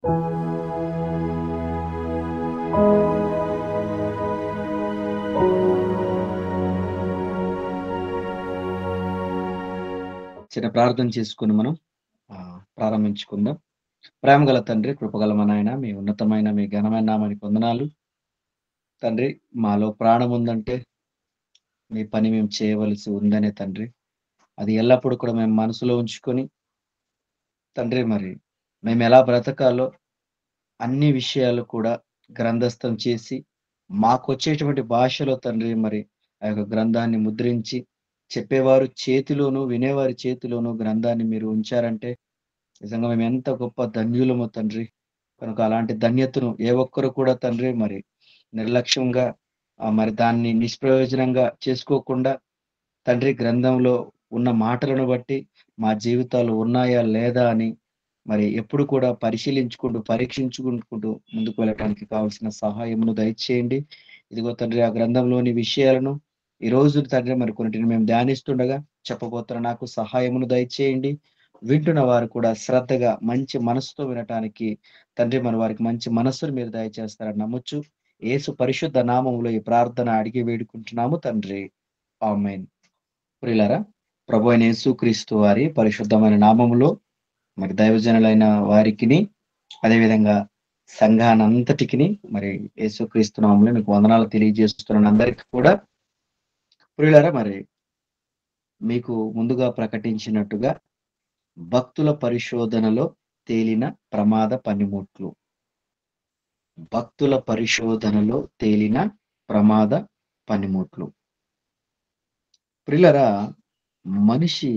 చిన్న ప్రార్థన చేసుకొని మనం ప్రారంభించుకుందాం. ప్రేమగల తండ్రి, కృపగల మా నాయన, మీ ఉన్నతమైన, మీ ఘనమైన నామానికి వందనాలు. తండ్రి, మాలో ప్రాణం ఉందంటే మీ పని మేము చేయవలసి ఉందనే తండ్రి. అది ఎల్లప్పుడూ కూడా మేము మనసులో ఉంచుకొని తండ్రి మరి మేమెలా బ్రతకాలో అన్ని విషయాలు కూడా గ్రంథస్థం చేసి, మాకొచ్చేటువంటి భాషలో తండ్రి మరి ఆ యొక్క గ్రంథాన్ని ముద్రించి, చెప్పేవారు చేతిలోను, వినేవారి చేతిలోను గ్రంథాన్ని మీరు ఉంచారంటే నిజంగా మేమెంత గొప్ప ధన్యులమో తండ్రి. కనుక అలాంటి ధన్యతను ఏ ఒక్కరు కూడా తండ్రి మరి నిర్లక్ష్యంగా మరి దాన్ని నిష్ప్రయోజనంగా చేసుకోకుండా తండ్రి గ్రంథంలో ఉన్న మాటలను బట్టి మా జీవితాలు ఉన్నాయా లేదా అని మరి ఎప్పుడు కూడా పరిశీలించుకుంటూ, పరీక్షించుకుంటూ ముందుకు వెళ్ళటానికి కావాల్సిన సహాయమును దయచేయండి. ఇదిగో తండ్రి ఆ గ్రంథంలోని విషయాలను ఈరోజు తండ్రి మరి కొన్నిటిని మేము ధ్యానిస్తుండగా చెప్పబోతున్న నాకు సహాయమును దయచేయండి. వింటున్న వారు కూడా శ్రద్ధగా మంచి మనసుతో వినటానికి తండ్రి మరి వారికి మంచి మనస్సును మీరు దయచేస్తారని నమ్మొచ్చు. యేసు పరిశుద్ధ నామములో ఈ ప్రార్థన అడిగి వేడుకుంటున్నాము తండ్రి. ఆమేన్. ప్రియులారా, ప్రభువైన యేసుక్రీస్తు వారి పరిశుద్ధమైన నామములో మరి దైవజనులైన వారికిని, అదేవిధంగా సంఘానంతటికిని మరి యేసుక్రీస్తు నామములో మీకు వందనాలు తెలియజేస్తున్నాను అందరికి కూడా. ప్రియులారా, మరి మీకు ముందుగా ప్రకటించినట్టుగా భక్తుల పరిశోధనలో తేలిన ప్రమాద పనిముట్లు. భక్తుల పరిశోధనలో తేలిన ప్రమాద పనిముట్లు. ప్రియులారా, మనిషి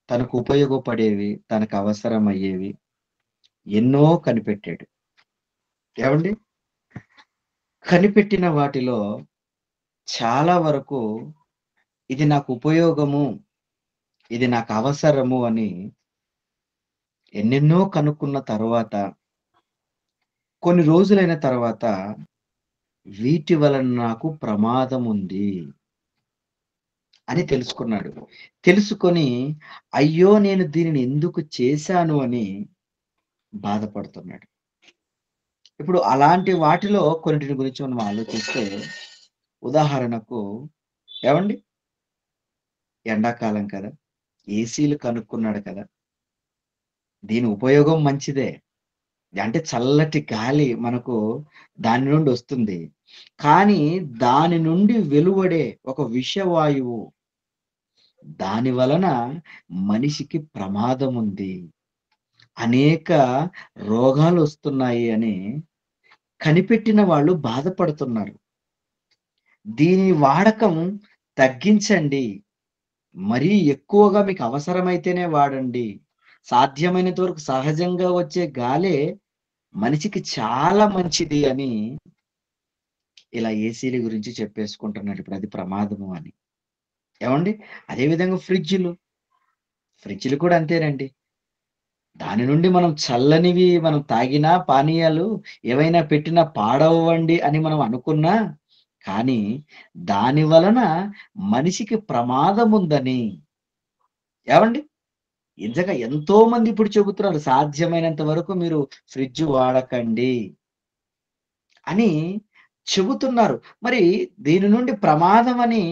తనకు ఉపయోగపడేవి, తనకు అవసరమయ్యేవి ఎన్నో కనిపెట్టాడు. ఏవండి? కనిపెట్టిన వాటిలో చాలా వరకు ఇది నాకు ఉపయోగము, ఇది నాకు అవసరము అని ఎన్నెన్నో కనుక్కున్న తరువాత, కొన్ని రోజులైన తర్వాత వీటి వలన నాకు ప్రమాదముంది అని తెలుసుకున్నాడు. తెలుసుకొని అయ్యో! నేను దీనిని ఎందుకు చేశాను అని బాధపడుతున్నాడు. ఇప్పుడు అలాంటి వాటిలో కొన్నిటిని గురించి మనం ఆలోచిస్తే ఉదాహరణకు ఏవండి? ఎండాకాలం కదా! ఏసీలు కనుక్కున్నాడు కదా! దీని ఉపయోగం మంచిదే. అంటే చల్లటి గాలి మనకు దాని నుండి వస్తుంది. కానీ దాని నుండి వెలువడే ఒక విషవాయువు దాని వలన మనిషికి ప్రమాదముంది. అనేక రోగాలొస్తున్నాయి అని కనిపెట్టిన వాళ్ళు బాధపడుతున్నారు. దీని వాడకం తగ్గించండి. మరీ ఎక్కువగా మీకు అవసరమైతేనే వాడండి. సాధ్యమైనంత వరకు సహజంగా వచ్చే గాలే మనిషికి చాలా మంచిది అని ఇలా ఏసీల గురించి చెప్పేసుకుంటున్నాడు. ఇప్పుడు అది ప్రమాదము అని. ఏవండి? అదే విధంగా ఫ్రిడ్జ్‌లు కూడా అంతేనండి. దాని నుండి మనం చల్లనివి మనం తాగినా, పానీయాలు ఏవైనా పెట్టినా పాడవ్వండి అని మనం అనుకున్నా, కానీ దాని వలన మనిషికి ప్రమాదముందని ఏవండి? నిజంగా ఎంతో మంది ఇప్పుడు చెబుతున్నారు. సాధ్యమైనంత వరకు మీరు ఫ్రిడ్జ్ వాడకండి అని చెబుతున్నారు. మరి దీని నుండి ప్రమాదం అని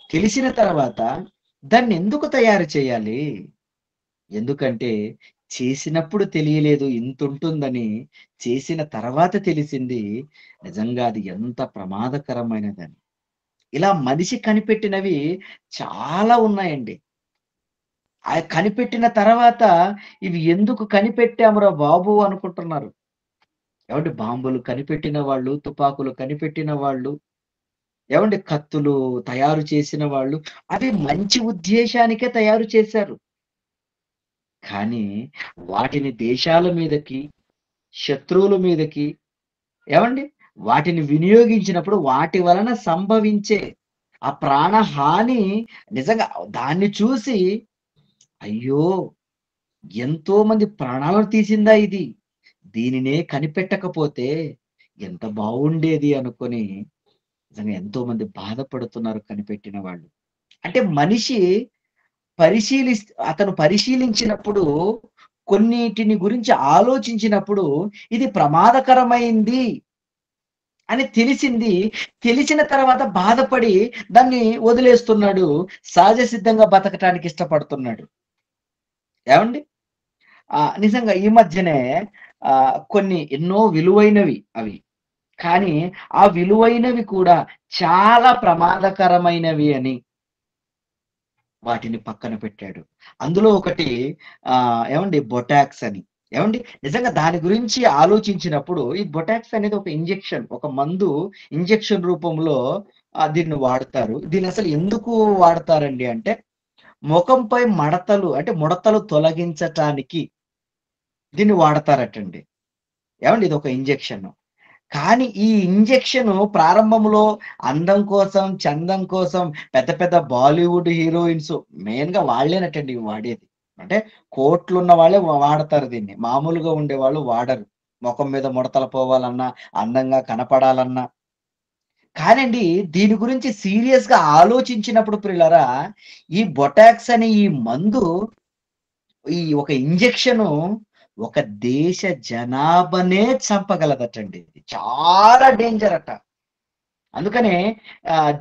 తెలిసిన తర్వాత దాన్నెందుకు తయారు చేయాలి? ఎందుకంటే చేసినప్పుడు తెలియలేదు ఇంతుంటుందని. చేసిన తర్వాత తెలిసింది నిజంగా అది ఎంత ప్రమాదకరమైనదని. ఇలా మనిషి కనిపెట్టినవి చాలా ఉన్నాయండి. కనిపెట్టిన తర్వాత ఇవి ఎందుకు కనిపెట్టామురా బాబు అనుకుంటున్నారు. ఏవండీ బాంబులు కనిపెట్టిన వాళ్ళు, తుపాకులు కనిపెట్టిన వాళ్ళు, ఏవండీ కత్తులు తయారు చేసిన వాళ్ళు, అవి మంచి ఉద్దేశానికే తయారు చేశారు. కానీ వాటిని దేశాల మీదకి, శత్రువుల మీదకి ఏవండీ వాటిని వినియోగించినప్పుడు వాటి వలన సంభవించే ఆ ప్రాణహాని నిజంగా దాన్ని చూసి అయ్యో! ఎంతో మంది ప్రాణాలను తీసిందా ఇది? దీనినే కనిపెట్టకపోతే ఎంత బావుండేది అనుకోని నిజంగా ఎంతో మంది బాధపడుతున్నారు కనిపెట్టిన వాళ్ళు. అంటే మనిషి అతను పరిశీలించినప్పుడు కొన్నిటిని గురించి ఆలోచించినప్పుడు ఇది ప్రమాదకరమైంది అని తెలిసింది. తెలిసిన తర్వాత బాధపడి దాన్ని వదిలేస్తున్నాడు. సహజ సిద్ధంగా బతకటానికి ఇష్టపడుతున్నాడు. ఏవండి? నిజంగా ఈ మధ్యనే కొన్ని ఎన్నో విలువైనవి అవి. కానీ ఆ విలువైనవి కూడా చాలా ప్రమాదకరమైనవి అని వాటిని పక్కన పెట్టాడు. అందులో ఒకటి ఏవండి బొటాక్స్ అని. ఏవండి నిజంగా దాని గురించి ఆలోచించినప్పుడు ఈ బొటాక్స్ అనేది ఒక ఇంజెక్షన్. ఒక మందు ఇంజెక్షన్ రూపంలో దీన్ని వాడతారు. దీన్నసలు ఎందుకు వాడతారండి అంటే, మొఖంపై మడతలు అంటే ముడతలు తొలగించటానికి దీన్ని వాడతారటండి. ఏవండి ఇదొక ఇంజెక్షన్. కానీ ఈ ఇంజెక్షను ప్రారంభంలో అందం కోసం, చందం కోసం పెద్ద పెద్ద బాలీవుడ్ హీరోయిన్స్ మెయిన్‌గా వాళ్ళేనటండి ఇవి వాడేది. అంటే కోట్లున్న వాళ్ళే వాడతారు దీన్ని. మామూలుగా ఉండేవాళ్ళు వాడరు. మొఖం మీద ముడతలు పోవాలన్నా, అందంగా కనపడాలన్నా. కానండి దీని గురించి సీరియస్‌గా ఆలోచించినప్పుడు ప్రియులారా, ఈ బొటాక్స్ అనే ఈ మందు, ఈ ఒక ఇంజెక్షను ఒక దేశ జనాభానే చంపగలదటండి. ఇది చాలా డేంజర్ అట. అందుకనే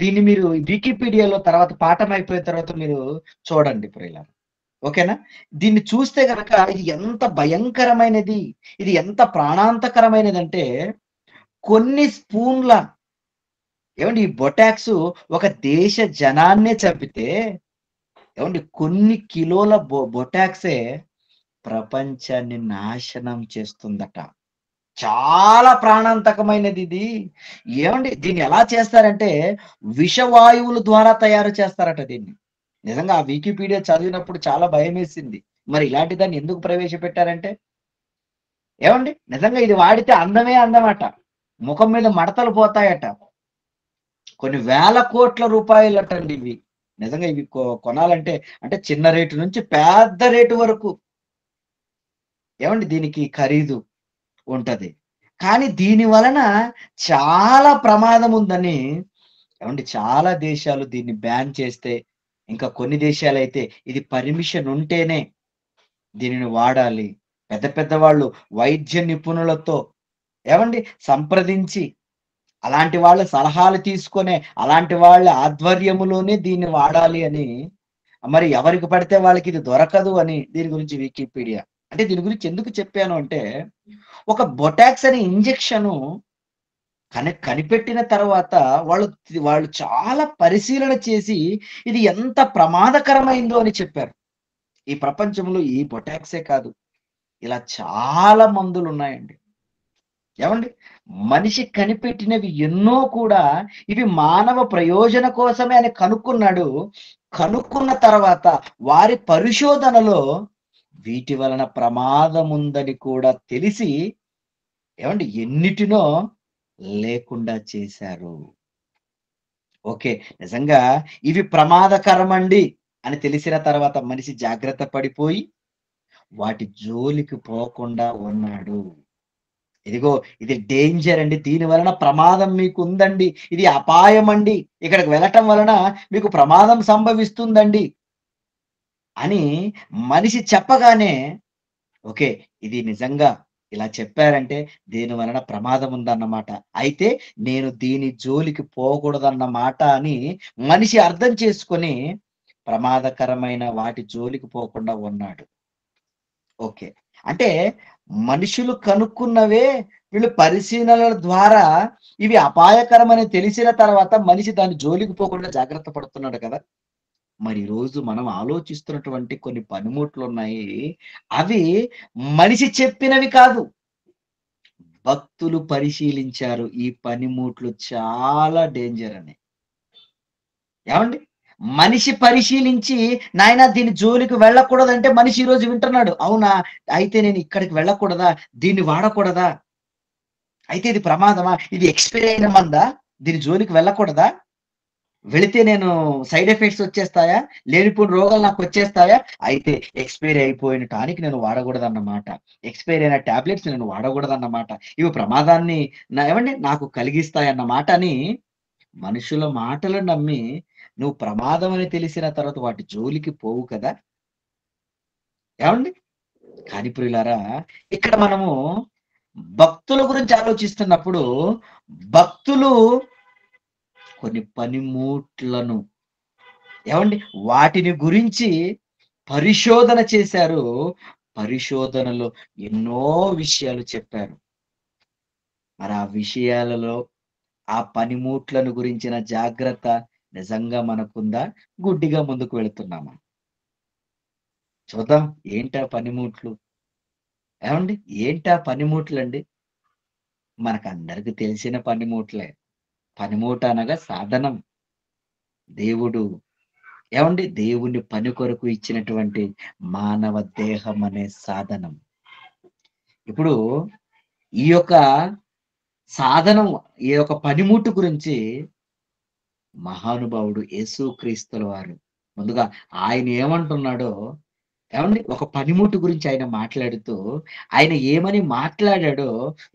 దీన్ని మీరు వికీపీడియాలో తర్వాత పాఠం అయిపోయిన తర్వాత మీరు చూడండి ప్రియులారా. ఓకేనా? దీన్ని చూస్తే గనక ఇది ఎంత భయంకరమైనది, ఇది ఎంత ప్రాణాంతకరమైనదంటే కొన్ని స్పూన్ల ఏవండీ ఈ బొటాక్సు ఒక దేశ జనాన్నే చంపితే, ఏవండీ కొన్ని కిలోల బొటాక్సే ప్రపంచాన్ని నాశనం చేస్తుందట. చాలా ప్రాణాంతకమైనదిది. ఏవండీ దీన్ని ఎలా చేస్తారంటే, విషవాయువుల ద్వారా తయారు చేస్తారట దీన్ని. నిజంగా ఆ వికీపీడియా చదివినప్పుడు చాలా భయమేసింది. మరి ఇలాంటి దాన్ని ఎందుకు ప్రవేశపెట్టారంటే, ఏవండీ నిజంగా ఇది వాడితే అందమే అందమట. ముఖం మీద మడతలు పోతాయట. కొన్ని వేల కోట్ల రూపాయలటండి ఇవి. నిజంగా ఇవి కొనాలంటే అంటే చిన్న రేటు నుంచి పెద్ద రేటు వరకు ఏవండీ దీనికి ఖరీదు ఉంటది. కానీ దీని వలన చాలా ప్రమాదం ఉందని ఏవండీ చాలా దేశాలు దీన్ని బ్యాన్ చేస్తే, ఇంకా కొన్ని దేశాలైతే ఇది పర్మిషన్ ఉంటేనే దీనిని వాడాలి. పెద్ద పెద్ద వాళ్ళు వైద్య నిపుణులతో ఏవండీ సంప్రదించి, అలాంటి వాళ్ళ సలహాలు తీసుకొనే, అలాంటి వాళ్ళ ఆధ్వర్యములోనే దీన్ని వాడాలి అని, మరి ఎవరికి పడితే వాళ్ళకి ఇది దొరకదు అని దీని గురించి వికీపీడియా. అంటే దీని గురించి ఎందుకు చెప్పాను అంటే, ఒక బొటాక్స్ అనే ఇంజెక్షను కనిపెట్టిన తర్వాత వాళ్ళు చాలా పరిశీలన చేసి ఇది ఎంత ప్రమాదకరమైందో అని చెప్పారు. ఈ ప్రపంచంలో ఈ బొటాక్సే కాదు. ఇలా చాలా మందులున్నాయండి. ఏవండీ? మనిషి కనిపెట్టినవి ఎన్నో కూడా ఇవి మానవ ప్రయోజన కోసమే అని కనుక్కున్నాడు. కనుక్కున్న తర్వాత వారి పరిశోధనలో వీటి వలన ప్రమాదముందని కూడా తెలిసి ఏవండీ ఎన్నిటినో లేకుండా చేశారు. ఓకే. నిజంగా ఇవి ప్రమాదకరమండి అని తెలిసిన తర్వాత మనిషి జాగ్రత్త పడిపోయి వాటి జోలికి పోకుండా ఉన్నాడు. ఇదిగో ఇది డేంజర్ అండి. దీని వలన ప్రమాదం మీకుందండి. ఇది అపాయమండి. ఇక్కడికి వెళ్ళటం వలన మీకు ప్రమాదం సంభవిస్తుందండి అని మనిషి చెప్పగానే ఓకే. ఇది నిజంగా ఇలా చెప్పారంటే దీని వలన ప్రమాదం ఉందన్నమాట. అయితే నేను దీని జోలికి పోకూడదన్నమాట అని మనిషి అర్థం చేసుకొని ప్రమాదకరమైన వాటి జోలికి పోకుండా ఉన్నాడు. ఓకే. అంటే మనుషులు కనుక్కున్నవే వీళ్ళు పరిశీలనల ద్వారా ఇవి అపాయకరమని తెలిసిన తర్వాత మనిషి దాని జోలికి పోకుండా జాగ్రత్త పడుతున్నాడు కదా! మరి ఈరోజు మనం ఆలోచిస్తున్నటువంటి కొన్ని పనిముట్లున్నాయి. అవి మనిషి చెప్పినవి కాదు. భక్తులు పరిశీలించారు. ఈ పనిముట్లు చాలా డేంజర్ అని. ఏవండీ? మనిషి పరిశీలించి నాయనా దీని జోలికి వెళ్ళకూడదంటే మనిషి ఈరోజు వింటున్నాడు. అవునా? అయితే నేను ఇక్కడికి వెళ్ళకూడదా? దీన్ని వాడకూడదా? అయితే ఇది ప్రమాదమా? ఇది ఎక్స్‌పైర్ అయిన మందా? దీని జోలికి వెళ్ళకూడదా? వెళితే నేను సైడ్ ఎఫెక్ట్స్ వచ్చేస్తాయా? లేనిపోని రోగాలు నాకొచ్చేస్తాయా? అయితే ఎక్స్‌పైర్ అయిపోయిన టానిక్ నేను వాడకూడదన్నమాట. ఎక్స్‌పైర్ అయిన టాబ్లెట్స్ నేను వాడకూడదన్నమాట. ఇవి ప్రమాదాన్ని ఏవండీ నాకు కలిగిస్తాయన్నమాట అని మనుషుల మాటలు నమ్మి నువ్వు ప్రమాదం అని తెలిసిన తర్వాత వాటి జోలికి పోవు కదా! ఏవండీ? కానీ ప్రియులారా, ఇక్కడ మనము భక్తుల గురించి ఆలోచిస్తున్నప్పుడు, భక్తులు కొన్ని పనిముట్లను వాటిని గురించి పరిశోధన చేశారు. పరిశోధనలో ఎన్నో విషయాలు చెప్పారు. మరి ఆ విషయాలలో ఆ పనిముట్లను గురించిన జాగ్రత్త నిజంగా మనకుందా? గుడ్డిగా ముందుకు వెళుతున్నామా? చూద్దాం. ఏంటా పనిముట్లు? ఏవండి? ఏంటా పనిముట్లండి? మనకందరికి తెలిసిన పనిముట్లే. పనిముట్టు అనగా సాధనం. దేవుడు దేవుని పని కొరకు ఇచ్చినటువంటి మానవ దేహం అనే సాధనం. ఇప్పుడు ఈ యొక్క సాధనం, ఈ యొక్క పనిముట్టు గురించి మహానుభావుడు యేసుక్రీస్తుల వారు ముందుగా ఆయన ఏమంటున్నాడో, ఒక పనిముట్టు గురించి ఆయన మాట్లాడుతూ, ఆయన ఏమని మాట్లాడాడో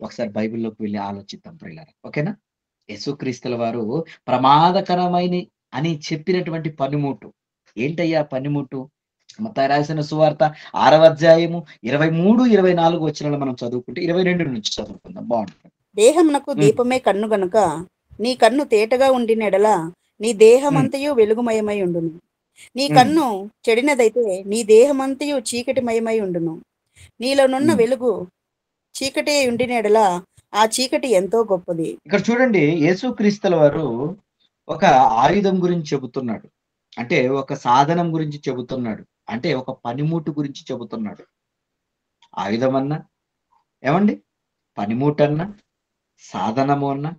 ఒకసారి బైబిల్‌లోకి వెళ్లి ఆలోచిద్దాం ప్రియులారా. ఓకేనా? యేసుక్రీస్తుల వారు ప్రమాదకరమైన అని చెప్పినటువంటి పనిముట్టు. ఏంటయ్యా పనిముట్టు? మత్తయి రాసిన సువార్త 6వ అధ్యాయము 23, 24 వచనాలు మనం చదువుకుంటే 22 నుంచి చదువుకుందాం. బావుంటది. దేహమునకు హ్మ్. దీపమే కన్ను గనుక నీ కన్ను తేటగా ఉండిన ఎడల నీ హ్మ్. దేహమంతయు వెలుగుమయమై ఉండును. నీ హ్మ్. కన్ను చెడినదైతే నీ దేహమంతయు చీకటిమయమై ఉండును. నీలోనున్న హ్మ్. వెలుగు చీకటి ఉండిన ఎడల ఆ చీకటి ఎంతో గొప్పది. ఇక్కడ చూడండి, యేసుక్రీస్తుల వారు ఒక ఆయుధం గురించి చెబుతున్నాడు. అంటే ఒక సాధనం గురించి చెబుతున్నాడు. అంటే ఒక పనిముట్టు గురించి చెబుతున్నాడు. ఆయుధమన్నా, ఏవండి పనిముట్టన్నా, సాధనము అన్నా,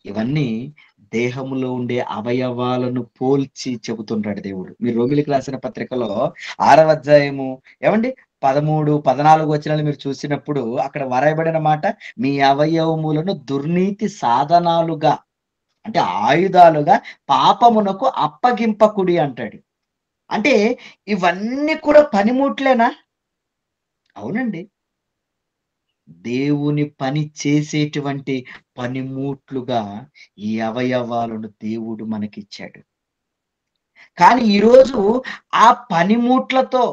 ఇవన్నీ దేహములో ఉండే అవయవాలను పోల్చి చెబుతుంటాడు దేవుడు. మీరు రోమిలికి రాసిన పత్రికలో 6వ అధ్యాయము ఏవండి 13, 14 వచనాలు మీరు చూసినప్పుడు అక్కడ వ్రాయబడిన మాట, మీ అవయవములను దుర్నీతి సాధనాలుగా, అంటే ఆయుధాలుగా పాపమునకు అప్పగింపకుడి అంటాడు. అంటే ఇవన్నీ కూడా పనిముట్లేనా? అవునండి. దేవుని పని చేసేటువంటి పనిముట్లుగా ఈ అవయవాలను దేవుడు మనకిచ్చాడు. కానీ ఈరోజు ఆ పనిముట్లతో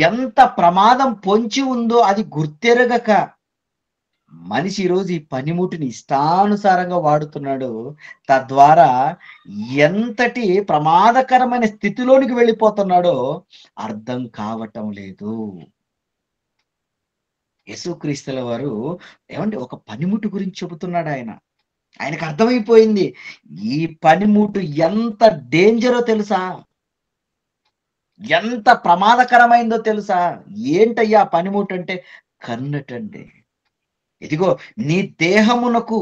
ఎంత ప్రమాదం పొంచి ఉందో అది గుర్తెరగక మనిషి ఈరోజు ఈ పనిముట్టుని ఇష్టానుసారంగా వాడుతున్నాడు. తద్వారా ఎంతటి ప్రమాదకరమైన స్థితిలోనికి వెళ్ళిపోతున్నాడో అర్థం కావటం లేదు. యేసుక్రీస్తుల వారు ఒక పనిముట్టు గురించి చెబుతున్నాడాయన. ఆయనకు అర్థమైపోయింది. ఈ పనిముట్టు ఎంత డేంజరో తెలుసా? ఎంత ప్రమాదకరమైందో తెలుసా? ఏంటయ్యా పనిముట్టు అంటే కన్నటండి. ఇదిగో నీ దేహమునకు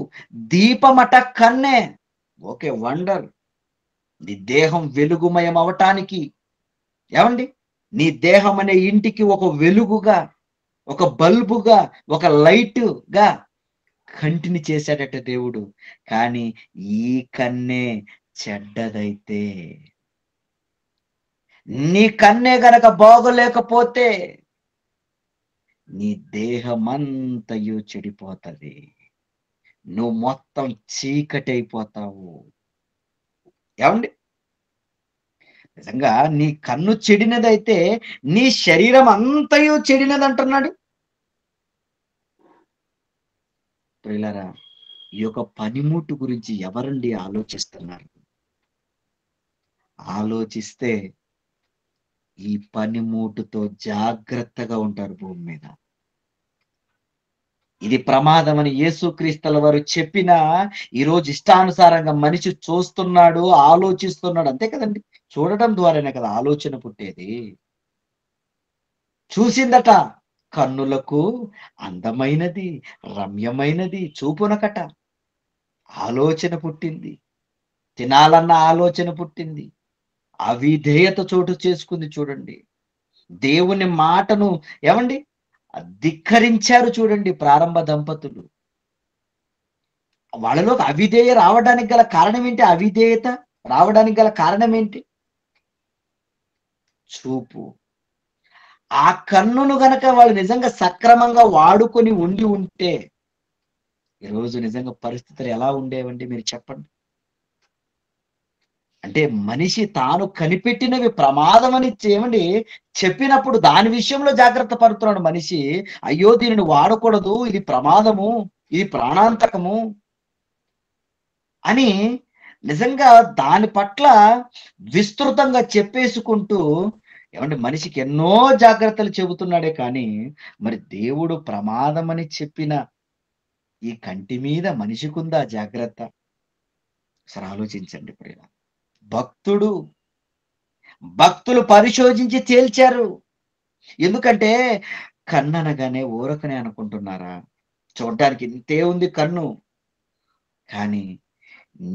దీపమట కన్నే. ఓకే. వండర్. నీ దేహం వెలుగుమయం అవ్వటానికి ఏవండి? నీ దేహం అనే ఇంటికి ఒక వెలుగుగా, ఒక బల్బుగా, ఒక లైటుగా కంటిని చేశాడట దేవుడు. కానీ ఈ కన్నే చెడ్డదైతే, నీ కన్నే గనక బాగోలేకపోతే నీ దేహమంతయు చెడిపోతది. నువ్వు మొత్తం చీకటైపోతావు. ఏవండి? నిజంగా నీ కన్ను చెడినదైతే నీ శరీరం అంతయు చెడినదంటున్నాడు. ప్రియులారా, ఈ యొక్క పనిముట్టు గురించి ఎవరండి ఆలోచిస్తున్నారు? ఆలోచిస్తే ఈ పనిముట్టుతో జాగ్రత్తగా ఉంటారు భూమి మీద. ఇది ప్రమాదమని యేసుక్రీస్తుల వారు చెప్పినా, ఈరోజు ఇష్టానుసారంగా మనిషి చూస్తున్నాడు, ఆలోచిస్తున్నాడు. అంతే కదండీ! చూడటం ద్వారానే కదా ఆలోచన పుట్టేది. చూసిందట కన్నులకు అందమైనది, రమ్యమైనది చూపునకట. ఆలోచన పుట్టింది. తినాలన్న ఆలోచన పుట్టింది. అవిధేయత చోటు చేసుకుంది చూడండి. దేవుని మాటను ఏవండి ధిక్కరించారు చూడండి ప్రారంభ దంపతులు. వాళ్ళలోకి అవిధేయ రావడానికి గల కారణం ఏంటి? అవిధేయత రావడానికి గల కారణం ఏంటి? చూపు. ఆ కన్నును గనక వాళ్ళు నిజంగా సక్రమంగా వాడుకొని ఉంటే, ఈరోజు నిజంగా పరిస్థితులు ఎలా ఉండేవండి మీరు చెప్పండి? అంటే మనిషి తాను కనిపెట్టినవి ప్రమాదం అని ఏమండి చెప్పినప్పుడు దాని విషయంలో జాగ్రత్త పడుతున్నాడు మనిషి. అయ్యో దీనిని వాడకూడదు, ఇది ప్రమాదము, ఇది ప్రాణాంతకము అని నిజంగా దాని పట్ల విస్తృతంగా చెప్పేసుకుంటూ ఏమంటే మనిషికి ఎన్నో జాగ్రత్తలు చెబుతున్నాడే కానీ మరి దేవుడు ప్రమాదమని చెప్పిన ఈ కంటి మీద మనిషికుందా జాగ్రత్త? ఒకసారి ఆలోచించండి ప్రియుల. భక్తుడు భక్తులు పరిశోధించి తేల్చారు. ఎందుకంటే కన్ననగానే ఊరకనే అనుకుంటున్నారా? చూడ్డానికి ఇంతే ఉంది కన్ను. కానీ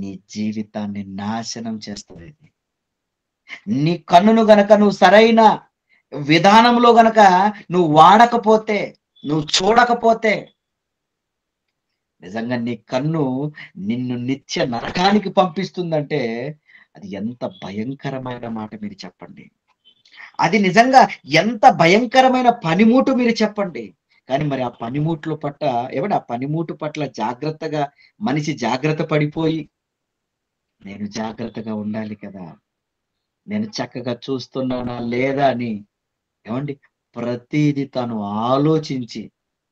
నీ జీవితాన్ని నాశనం చేస్తది ఇది. నీ కన్నును గనక నువ్వు సరైన విధానంలో గనక నువ్వు వాడకపోతే, నువ్వు చూడకపోతే నిజంగా నీ కన్ను నిన్ను నిత్య నరకానికి పంపిస్తుందంటే అది ఎంత భయంకరమైన మాట మీరు చెప్పండి. అది నిజంగా ఎంత భయంకరమైన పనిముట్టు మీరు చెప్పండి. కానీ మరి ఆ పనిముట్లు పట్ల ఆ పనిముట్టు పట్ల జాగ్రత్తగా మనిషి జాగ్రత్త పడిపోయి నేను జాగ్రత్తగా ఉండాలి కదా! నేను చక్కగా చూస్తున్నానా లేదా అని ఏవండి ప్రతీది తాను ఆలోచించి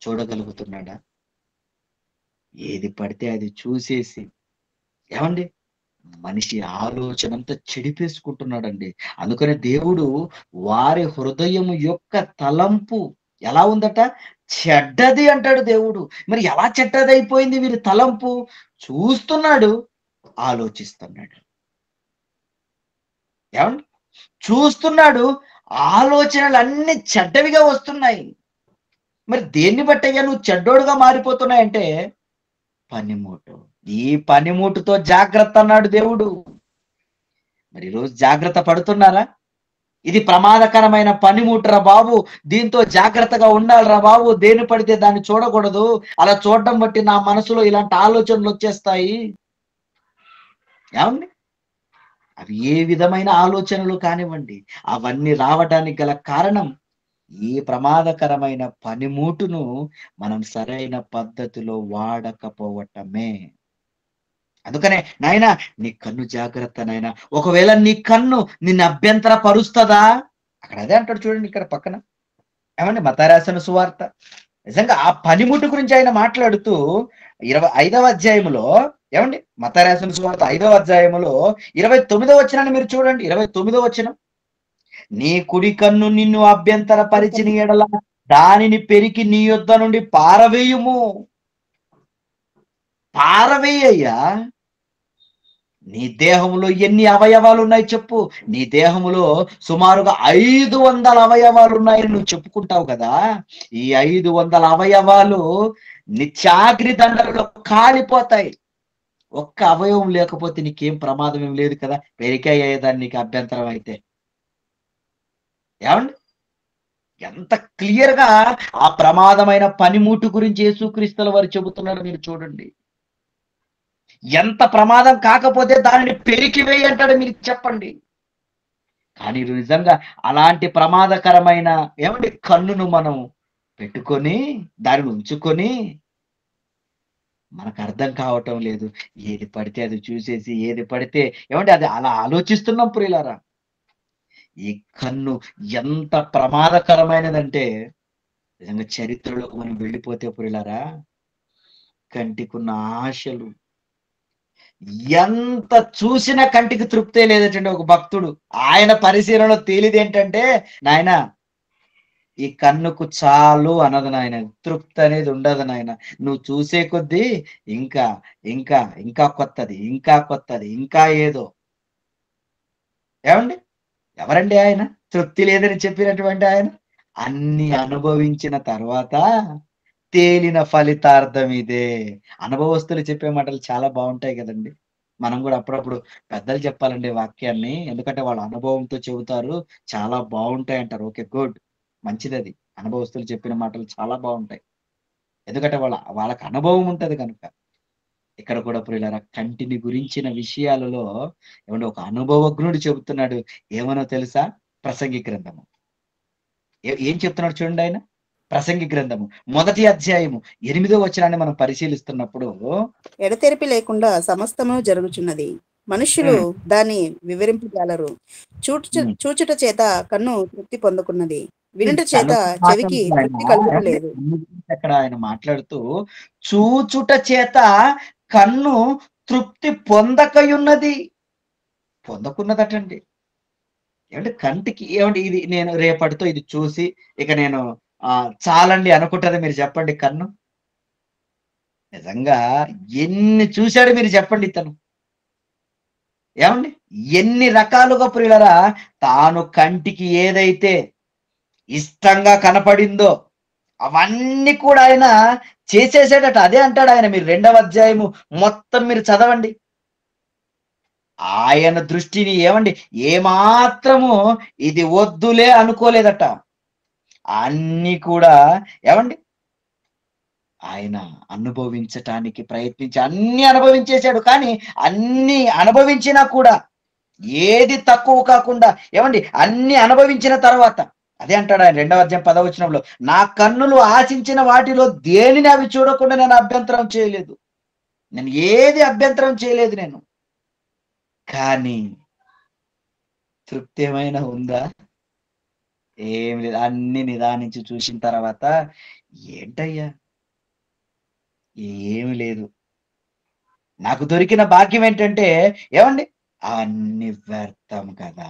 చూడగలుగుతున్నాడా? ఏది పడితే అది చూసేసి ఏవండి మనిషి ఆలోచనంతా చెడిపేసుకుంటున్నాడండి. అందుకనే దేవుడు వారి హృదయము యొక్క తలంపు ఎలా ఉందట? చెడ్డది అంటాడు దేవుడు. మరి ఎలా చెడ్డదైపోయింది వీరి తలంపు? చూస్తున్నాడు, ఆలోచిస్తున్నాడు. ఏవండి? చూస్తున్నాడు, ఆలోచనలన్నీ చెడ్డవిగా వస్తున్నాయి. మరి దేన్ని బట్టయ్యా నువ్వు చెడ్డోడుగా మారిపోతున్నాయంటే పనిముట్టు. ఈ పనిముట్టుతో జాగ్రత్త అన్నాడు దేవుడు. మరి ఈరోజు జాగ్రత్త పడుతున్నారా? ఇది ప్రమాదకరమైన పనిముట్టురా బాబు, దీంతో జాగ్రత్తగా ఉండాలిరా బాబు, దేని పడితే దాన్ని చూడకూడదు, అలా చూడడం బట్టి నా మనసులో ఇలాంటి ఆలోచనలు వచ్చేస్తాయి. ఏమండి? అవి ఏ విధమైన ఆలోచనలు కానివ్వండి, అవన్నీ రావడానికి గల కారణం ఈ ప్రమాదకరమైన పనిముట్టును మనం సరైన పద్ధతిలో వాడకపోవటమే. అందుకనే నాయనా నీ కన్ను జాగ్రత్త నాయనా. ఒకవేళ నీ కన్ను నిన్ను అభ్యంతర పరుస్తదా? అక్కడ అదే అంటాడు చూడండి ఇక్కడ పక్కన. ఏమండి మత్తయి రాసిన సువార్త. నిజంగా ఆ పనిముట్టు గురించి ఆయన మాట్లాడుతూ 25వ అధ్యాయములో ఏమండి మత్తయి రాసిన సువార్త 5వ అధ్యాయములో 29వ వచనాన్ని మీరు చూడండి. 29వ వచనం. నీ కుడి కన్ను నిన్ను అభ్యంతర పరిచిన ఎడల దానిని పెరికి నీ యొద్ద నుండి పారవేయుము. పారవేయ్యా. నీ దేహంలో ఎన్ని అవయవాలు ఉన్నాయి చెప్పు. నీ దేహంలో సుమారుగా 500 అవయవాలు ఉన్నాయని నువ్వు చెప్పుకుంటావు కదా. ఈ 500 అవయవాలు నిత్యాగ్ని దండలలో కాలిపోతాయి. ఒక్క అవయవం లేకపోతే నీకేం ప్రమాదం ఏం లేదు కదా. పెరికాయ అయ్యేదాన్ని నీకు అభ్యంతరం అయితే. ఏమండి? ఎంత క్లియర్ గా ఆ ప్రమాదమైన పనిముట్టు గురించి యేసుక్రీస్తుల వారు చెబుతున్నారు మీరు చూడండి. ఎంత ప్రమాదం కాకపోతే దానిని పెరికివేయి అంటాడు మీరు చెప్పండి. కానీ నిజంగా అలాంటి ప్రమాదకరమైన ఏమండి కన్నును మనం పెట్టుకొని దానిని ఉంచుకొని మనకు అర్థం కావటం లేదు. ఏది పడితే అది చూసేసి ఏది పడితే ఏమండి అది అలా ఆలోచిస్తున్నాం ప్రియులారా. ఈ కన్ను ఎంత ప్రమాదకరమైనదంటే నిజంగా చరిత్రలోకి మనం వెళ్ళిపోతే ప్రియులారా కంటికున్న ఆశలు ఎంత చూసినా కంటికి తృప్తే లేదటండి ఒక భక్తుడు. ఆయన పరిశీలనలో తేలిది ఏంటంటే నాయన ఈ కన్నుకు చాలు అన్నది నాయన, తృప్తి అనేది ఉండదు నాయన. నువ్వు చూసే కొద్దీ ఇంకా ఇంకా ఇంకా కొత్తది, ఇంకా కొత్తది, ఇంకా ఏదో. ఏమండి? ఎవరండి ఆయన? తృప్తి లేదని చెప్పినటువంటి ఆయన. అన్ని అనుభవించిన తర్వాత తేలిన ఫలితార్థం ఇదే. అనుభవస్తులు చెప్పే మాటలు చాలా బాగుంటాయి కదండి. మనం కూడా అప్పుడప్పుడు పెద్దలు చెప్పాలండి వాక్యాన్ని. ఎందుకంటే వాళ్ళ అనుభవంతో చెబుతారు. చాలా బాగుంటాయి అంటారు. Okay, good. మంచిదది. అనుభవస్తులు చెప్పిన మాటలు చాలా బాగుంటాయి. ఎందుకంటే వాళ్ళకి అనుభవం ఉంటది కనుక. ఇక్కడ కూడా ప్రియులారా కంటిని గురించిన విషయాలలో ఏమంటే ఒక అనుభవజ్ఞుడు చెబుతున్నాడు. ఏమనో తెలుసా? ప్రసంగి గ్రంథము. ఏం చెప్తున్నాడు చూడండి ఆయన. ప్రసంగి గ్రంథము 1వ అధ్యాయము 8వ వచనాన్ని మనం పరిశీలిస్తున్నప్పుడు ఎడతెరిపి లేకుండా సమస్తము జరుగుచున్నది. మనుష్యులు ఉమ్, దాన్ని వివరింపగలరు. ఉమ్. చూచుట చేత కన్ను తృప్తి పొందుకున్నది, వినుట చేత కనుక మాట చెవికి ఉంది ఆయన తృప్తి కలుగుట ఏమండి? లేదు. కన్ను గురించి అక్కడ ఆయన మాట్లాడుతూ చూచుట చేత కన్ను తృప్తి పొందకయున్నది, పొందకున్నదటండి. ఏమంటే కంటికి ఏమంటే ఇది నేను రేపటితో ఇది చూసి ఇక నేను చాలండి అనుకుంటది మీరు చెప్పండి కన్ను? నిజంగా ఎన్ని చూసాడు మీరు చెప్పండి ఇతను? ఏమండి? ఎన్ని రకాలుగా ప్రియులారా తాను కంటికి ఏదైతే ఇష్టంగా కనపడిందో అవన్నీ కూడా ఆయన చేసేసాడట. అదే అంటాడు ఆయన. మీరు 2వ అధ్యాయము మొత్తం మీరు చదవండి. ఆయన దృష్టిని ఏమండి ఏమాత్రము ఇది వద్దులే అనుకోలేదట. అన్నీ కూడా ఏమండి ఆయన అనుభవించటానికి ప్రయత్నించి అన్నీ అనుభవించేశాడు. కానీ అన్నీ అనుభవించినా కూడా ఏది తక్కువ కాకుండా ఏమండి అన్ని అనుభవించిన తర్వాత అదే అంటాడు ఆయన 2వ అధ్యాయం 10వ వచనంలో, నా కన్నులు ఆశించిన వాటిలో దేనిని అవి చూడకుండా నేను అభ్యంతరం చేయలేదు. నేను ఏది అభ్యంతరం చేయలేదు నేను. కానీ తృప్తి ఏమైనా ఉందా? ఏమి లేదు. అన్ని నిదానించి చూసిన తర్వాత ఏంటయ్యా ఏమి లేదు. నాకు దొరికిన భాగ్యం ఏంటంటే ఏమండి అన్ని వ్యర్థం కదా.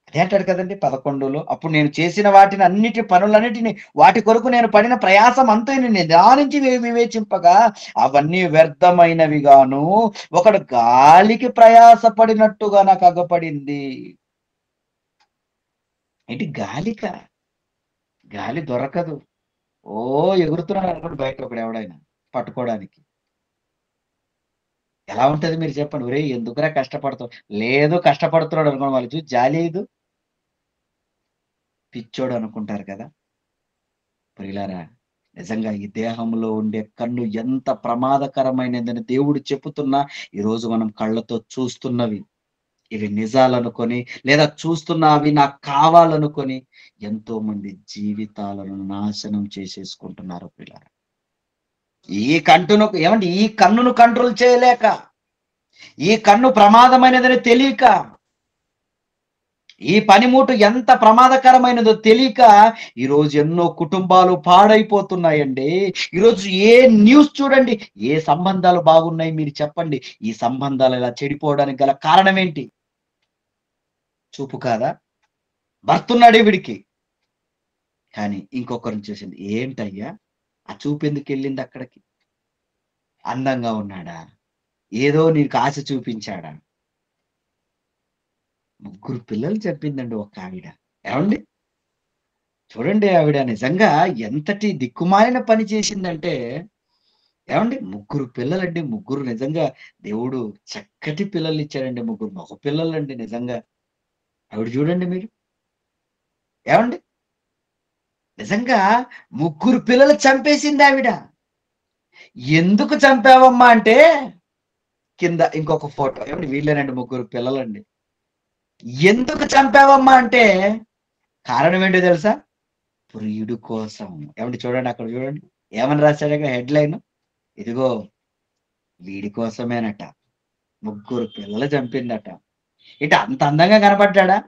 అదే అంటాడు కదండి 11లో, అప్పుడు నేను చేసిన వాటిని అన్నిటి పనులన్నిటిని వాటి కొరకు నేను పడిన ప్రయాసం అంతా నేను నిదానించి వివేచింపగా అవన్నీ వ్యర్థమైనవిగాను ఒకడు గాలికి ప్రయాసపడినట్టుగా నాకు అగపడింది. ఏంటి గాలిక? గాలి దొరకదు. ఓ ఎగురుతున్నాడు అనుకోండి బయట ఒకడు ఎవడైనా పట్టుకోవడానికి. ఎలా ఉంటది మీరు చెప్పండి? ఒరేయ్ ఎందుకురా కష్టపడతావు? లేదు కష్టపడుతున్నాడు అనుకోండి వాళ్ళు చూసి జాలేయదు. పిచ్చోడు అనుకుంటారు కదా! ప్రియులారా నిజంగా ఈ దేహంలో ఉండే కన్ను ఎంత ప్రమాదకరమైనదని దేవుడు చెప్పుతున్నా ఈరోజు మనం కళ్ళతో చూస్తున్నవి ఇవి నిజాలనుకొని లేదా చూస్తున్న అవి నాకు కావాలనుకొని ఎంతో మంది జీవితాలను నాశనం చేసేసుకుంటున్నారు ప్రియులారా. ఈ కన్నును కంట్రోల్ చేయలేక, ఈ కన్ను ప్రమాదమైనదని తెలియక, ఈ పనిముట్టు ఎంత ప్రమాదకరమైనదో తెలియక ఈరోజు ఎన్నో కుటుంబాలు పాడైపోతున్నాయండి. ఈరోజు ఏ న్యూస్ చూడండి, ఏ సంబంధాలు బాగున్నాయి మీరు చెప్పండి. ఈ సంబంధాలు ఇలా చెడిపోవడానికి గల కారణం ఏంటి? చూపు కాదా? భర్తున్నాడు ఈవిడికి. కానీ ఇంకొకరిని చూసింది. ఏంటయ్యా ఆ చూపు ఎందుకెళ్ళింది అక్కడికి? అందంగా ఉన్నాడా? ఏదో నీకు ఆశ చూపించాడా? 3 పిల్లలు చెప్పిందండి ఒక ఆవిడ. ఏవండి? చూడండి ఆవిడ నిజంగా ఎంతటి దిక్కుమాలిన పని చేసిందంటే, ఏవండి 3 పిల్లలండి. ముగ్గురు నిజంగా దేవుడు చక్కటి పిల్లల్నిచ్చాడండి. 3 మగ పిల్లలండి నిజంగా. ఆవిడ చూడండి మీరు. ఏవండి? నిజంగా 3 పిల్లలు చంపేసిందావిడ. ఎందుకు చంపావమ్మా అంటే, కింద ఇంకొక ఫోటో. ఏవండి వీళ్ళేనండి 3 పిల్లలండి. ఎందుకు చంపావమ్మా అంటే, కారణం ఏంటో తెలుసా? ప్రియుడు కోసం. ఏవండి చూడండి అక్కడ చూడండి. ఏమని రాసాడక్కడ హెడ్‌లైను? ఇదిగో వీడి కోసమేనట. 3 పిల్లలు చంపిందట. ఏంటి అంత అందంగా కనపడ్డాడా?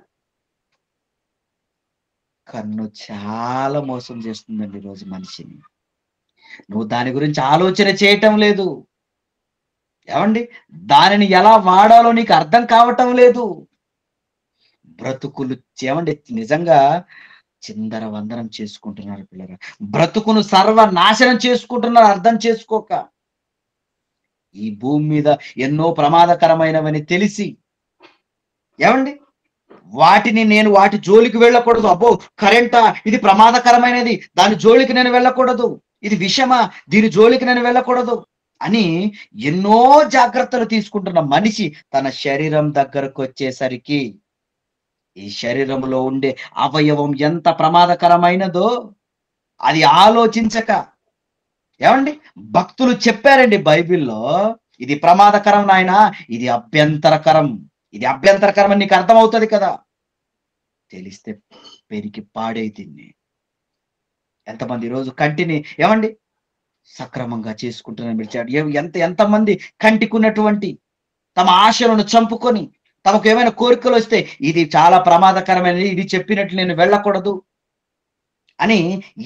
కన్ను చాలా మోసం చేస్తుందండి ఈరోజు మనిషిని. నువ్వు దాని గురించి ఆలోచన చేయటం లేదు. ఏవండి? దానిని ఎలా వాడాలో నీకు అర్థం కావటం లేదు. బ్రతుకులు ఏవండి నిజంగా చిందరవందరం చేసుకుంటున్నారు పిల్లలు. బ్రతుకును సర్వనాశనం చేసుకుంటున్నారు అర్థం చేసుకోక. ఈ భూమి మీద ఎన్నో ప్రమాదకరమైనవని తెలిసి ఏవండి? వాటి జోలికి వెళ్ళకూడదు. అబ్బో! కరెంటా? ఇది ప్రమాదకరమైనది. దాని జోలికి నేను వెళ్ళకూడదు. ఇది విషమా? దీని జోలికి నేను వెళ్ళకూడదు అని ఎన్నో జాగ్రత్తలు తీసుకుంటున్న మనిషి తన శరీరం దగ్గరకొచ్చేసరికి ఈ శరీరంలో ఉండే అవయవం ఎంత ప్రమాదకరమైనదో అది ఆలోచించక ఏవండి? భక్తులు చెప్పారండి బైబిల్‌లో. ఇది ప్రమాదకరం నాయనా! ఇది అభ్యంతరకరం. ఇది అభ్యంతరకరం అని నీకు అర్థమవుతది కదా! తెలిస్తే పెరికి పాడైతుంది. ఎంతమంది ఈరోజు కంటిని ఏవండి? సక్రమంగా చేసుకుంటున్నాను మీరు ఎంతమంది కంటికున్నటువంటి తమ ఆశలను చంపుకొని తమకు ఏమైనా కోరికలు వస్తే ఇది చాలా ప్రమాదకరమైనది, ఇది చెప్పినట్లు నేను వెళ్ళకూడదు అని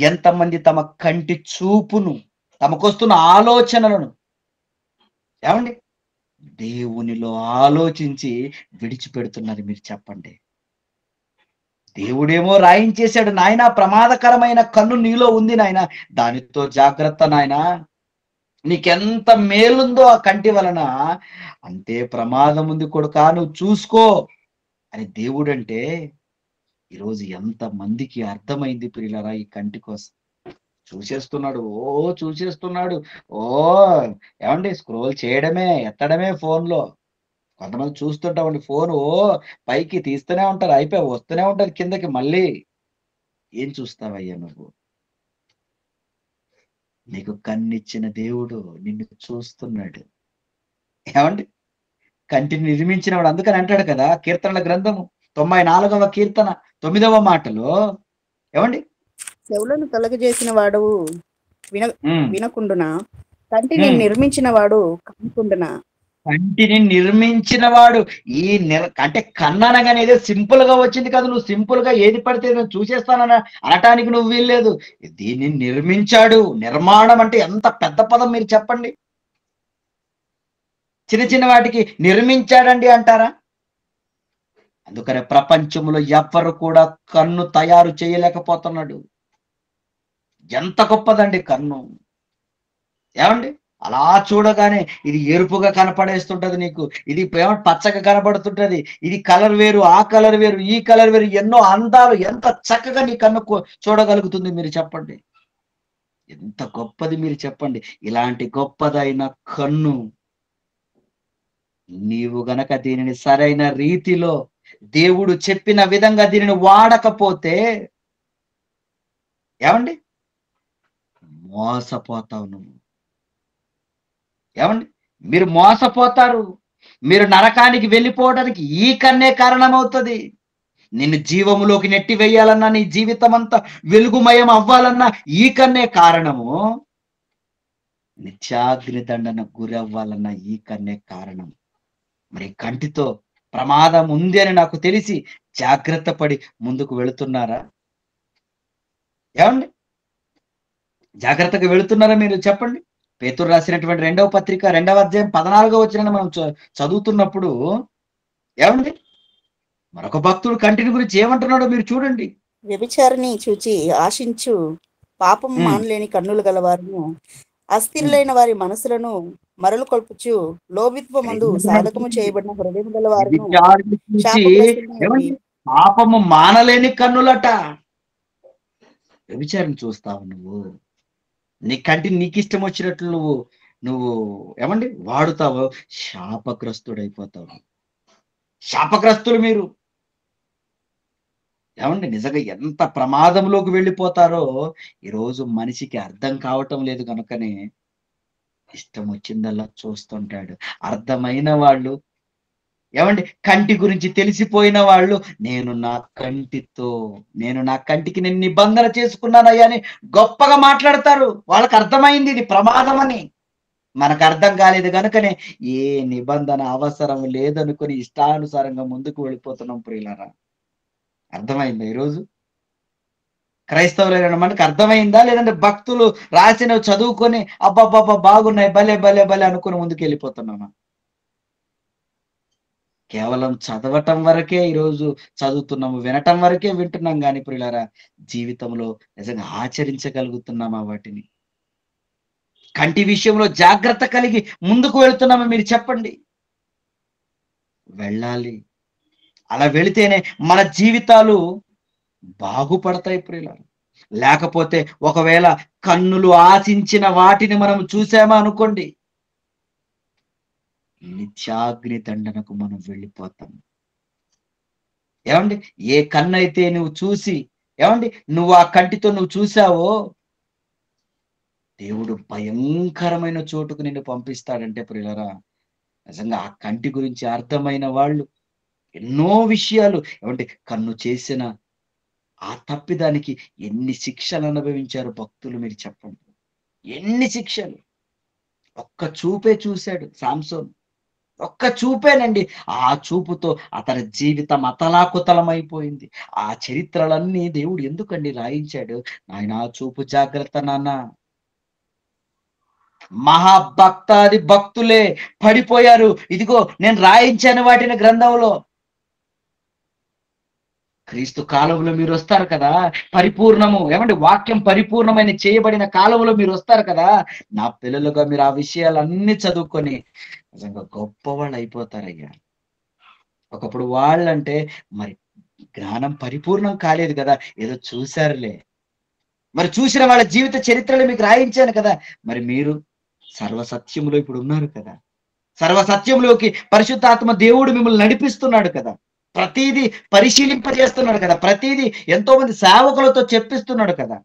ఎంతమంది తమ కంటి చూపును, తమకొస్తున్న ఆలోచనలను ఏమండి దేవునిలో ఆలోచించి విడిచిపెడుతున్నారు మీరు చెప్పండి. దేవుడేమో రాయించేశాడు, నాయన ప్రమాదకరమైన కన్ను నీలో ఉంది నాయన, దానితో జాగ్రత్త నాయన, నీకెంత మేలుందో ఆ కంటి వలన, అంతే ప్రమాదం ఉంది కొడుకా, నువ్వు చూసుకో అని దేవుడంటే ఈరోజు ఎంత మందికి అర్థమైంది ప్రియులారా ఈ కంటి కోసం. చూసేస్తున్నాడు, చూసేస్తున్నాడు. ఓ ఏమండి స్క్రోల్ చేయడమే, ఎత్తడమే ఫోన్‌లో. కొంతమంది చూస్తుంటామండి ఫోను పైకి తీస్తూనే ఉంటారు. అయిపోయి వస్తూనే ఉంటది కిందకి మళ్ళీ. ఏం చూస్తావయ్యా నువ్వు? నీకు కన్నిచ్చిన దేవుడు నిన్ను చూస్తున్నాడు. ఏమండి? కంటిని నిర్మించినవాడు అందుకని అంటాడు కదా! కీర్తనల గ్రంథము 94వ కీర్తన 9వ మాటలో ఏమండి? చెవులను కలుగజేసిన వాడు విన హ్మ్. వినకుండునా, కంటిని హ్మ్. నిర్మించిన వాడు కనకుండునా. కంటిని నిర్మించిన వాడు ఈ అంటే కన్ననగానే ఏదో సింపుల్ గా వచ్చింది కదా, నువ్వు సింపుల్ గా ఏది పడితే నేను చూసేస్తానని అనటానికి నువ్వు వీల్లేదు. దీన్ని నిర్మించాడు. నిర్మాణం అంటే ఎంత పెద్ద పదం మీరు చెప్పండి. చిన్న చిన్న వాటికి నిర్మించాడండి అంటారా? అందుకనే ప్రపంచంలో ఎవ్వరు కూడా కన్ను తయారు చేయలేకపోతున్నాడు. ఎంత గొప్పదండి కన్ను. ఏమండి? అలా చూడగానే ఇది ఎరుపుగా కనపడేస్తుంటది నీకు. ఇది పచ్చగా కనపడుతుంటది. ఇది కలర్ వేరు, ఆ కలర్ వేరు, ఈ కలర్ వేరు, ఎన్నో అందాలు ఎంత చక్కగా నీ కన్ను చూడగలుగుతుంది మీరు చెప్పండి. ఎంత గొప్పది మీరు చెప్పండి. ఇలాంటి గొప్పదైన కన్ను నీవు గనక దీనిని సరైన రీతిలో దేవుడు చెప్పిన విధంగా దీనిని వాడకపోతే ఏమండి? మోసపోతావు నువ్వు. ఏమండి? మీరు మోసపోతారు. మీరు నరకానికి వెళ్ళిపోవడానికి ఈ కన్నే కారణమవుతది. నిన్ను జీవములోకి నెట్టివేయాలన్నా, నీ జీవితమంతా వెలుగుమయం అవ్వాలన్నా ఈ కన్నే కారణము. నిత్యాగ్ని దండన గురవ్వాలన్న ఈ కన్నే కారణం. మరి కంటితో ప్రమాదం ఉంది అని నాకు తెలిసి జాగ్రత్త పడి ముందుకు వెళుతున్నారా? ఏమండి? జాగ్రత్తగా వెళుతున్నారా మీరు చెప్పండి? పేతురు రాసినటువంటి 2వ పత్రిక 2వ అధ్యాయం 14వ వచనాన్ని మనం చదువుతున్నప్పుడు ఏమండి? మరొక భక్తుడు కంటిని గురించి ఏమంటున్నాడో మీరు చూడండి. వ్యభిచారిని చూచి ఆశించు పాపం హ్మ్. మానలేని కన్నులు గలవారును, హ్మ్. అస్థిరులైన వారి మనసులను మరలు కొల్పుచు లోభిత్వమందు సాధకము చేయబడిన హృదయం గల వారును వ్యభిచారిని చూసి శాపగ్రస్తులైన ఏమండి? పాపము మానలేని కన్నులట. వ్యభిచారిని చూస్తావు నువ్వు. నీ కంటిని నీకిష్టం వచ్చినట్లు నువ్వు నువ్వు ఏమండి వాడుతావో శాపగ్రస్తుడైపోతావు. శాపగ్రస్తులు మీరు. ఏమండి? నిజంగా ఎంత ప్రమాదంలోకి వెళ్ళిపోతారో ఈరోజు మనిషికి అర్థం కావటం లేదు గనుకనే ఇష్టం వచ్చిందల్లా చూస్తుంటాడు. అర్థమైన వాళ్ళు ఏమండి? కంటి గురించి తెలిసిపోయిన వాళ్ళు నేను నా కంటికి నేను నిబంధన చేసుకున్నానయ్యా అని గొప్పగా మాట్లాడతారు. వాళ్ళకి అర్థమైంది ఇది ప్రమాదమని. మనకు అర్థం కాలేదు గనుకనే ఏ నిబంధన అవసరం లేదనుకుని ఇష్టానుసారంగా ముందుకు వెళ్ళిపోతున్నాం ప్రియులారా. అర్థమైందా ఈరోజు? క్రైస్తవులైన మనకు అర్థమైందా? లేదంటే భక్తులు రాసినవి చదువుకొని అబ్బబ్బబ్బా! బాగున్నాయి, భలే భలే భలే అనుకుని ముందుకెళ్ళిపోతున్నామా? కేవలం చదవటం వరకే ఈరోజు చదువుతున్నాము. వినటం వరకే వింటున్నాం గాని ప్రియులారా, జీవితంలో నిజంగా ఆచరించగలుగుతున్నామా వాటిని? కంటి విషయంలో జాగ్రత్త కలిగి ముందుకు వెళ్తున్నామా మీరు చెప్పండి? వెళ్ళాలి. అలా వెళితేనే మన జీవితాలు బాగుపడతాయి ప్రియులారా. లేకపోతే ఒకవేళ కన్నులు ఆశించిన వాటిని మనం చూసామా అనుకోండి, నిత్యాగ్ని దండనకు మనం వెళ్ళిపోతాం. ఏమండి? ఏ కన్నైతే నువ్వు చూసి ఏమండి? నువ్వు ఆ కంటితో నువ్వు చూసావో, దేవుడు భయంకరమైన చోటుకు నిన్ను పంపిస్తాడంటే ప్రియులారా, నిజంగా ఆ కంటి గురించి అర్థమైన వాళ్ళు ఎన్నో విషయాలు ఏమంటే కన్ను చేసిన ఆ తప్పిదానికి ఎన్ని శిక్షలు అనుభవించారు భక్తులు మీరు చెప్పండి. ఎన్ని శిక్షలు! ఒక్క చూపే చూశాడు సాంసోన్. ఒక్క చూపేనండి. ఆ చూపుతో అతని జీవితం అతలాకుతలమైపోయింది. ఆ చరిత్రలన్నీ దేవుడు ఎందుకండి రాయించాడు? నాయనా చూపు జాగ్రత్త నాన్న. మహాభక్తాది భక్తులే పడిపోయారు. ఇదిగో నేను రాయించాను వాటిని గ్రంథంలో. క్రీస్తు కాలంలో మీరొస్తారు కదా! పరిపూర్ణము ఏమండి వాక్యం పరిపూర్ణమైన చేయబడిన కాలంలో మీరొస్తారు కదా! నా పిల్లలుగా మీరు ఆ విషయాలన్నీ చదువుకొని నిజంగా గొప్పవాళ్ళయిపోతారయ్యా. ఒకప్పుడు వాళ్ళంటే మరి జ్ఞానం పరిపూర్ణం కాలేదు కదా! ఏదో చూసారులే. మరి చూసిన వాళ్ళ జీవిత చరిత్రలు మీకు రాయించాను కదా! మరి మీరు సర్వసత్యములో ఇప్పుడున్నారు కదా! సర్వసత్యంలోకి పరిశుద్ధాత్మ దేవుడు మిమ్మల్ని నడిపిస్తున్నాడు కదా! ప్రతీదీ పరిశీలింపజేస్తున్నాడు కదా! ప్రతీదీ ఎంతో మంది సేవకులతో చెప్పిస్తున్నాడు కదా!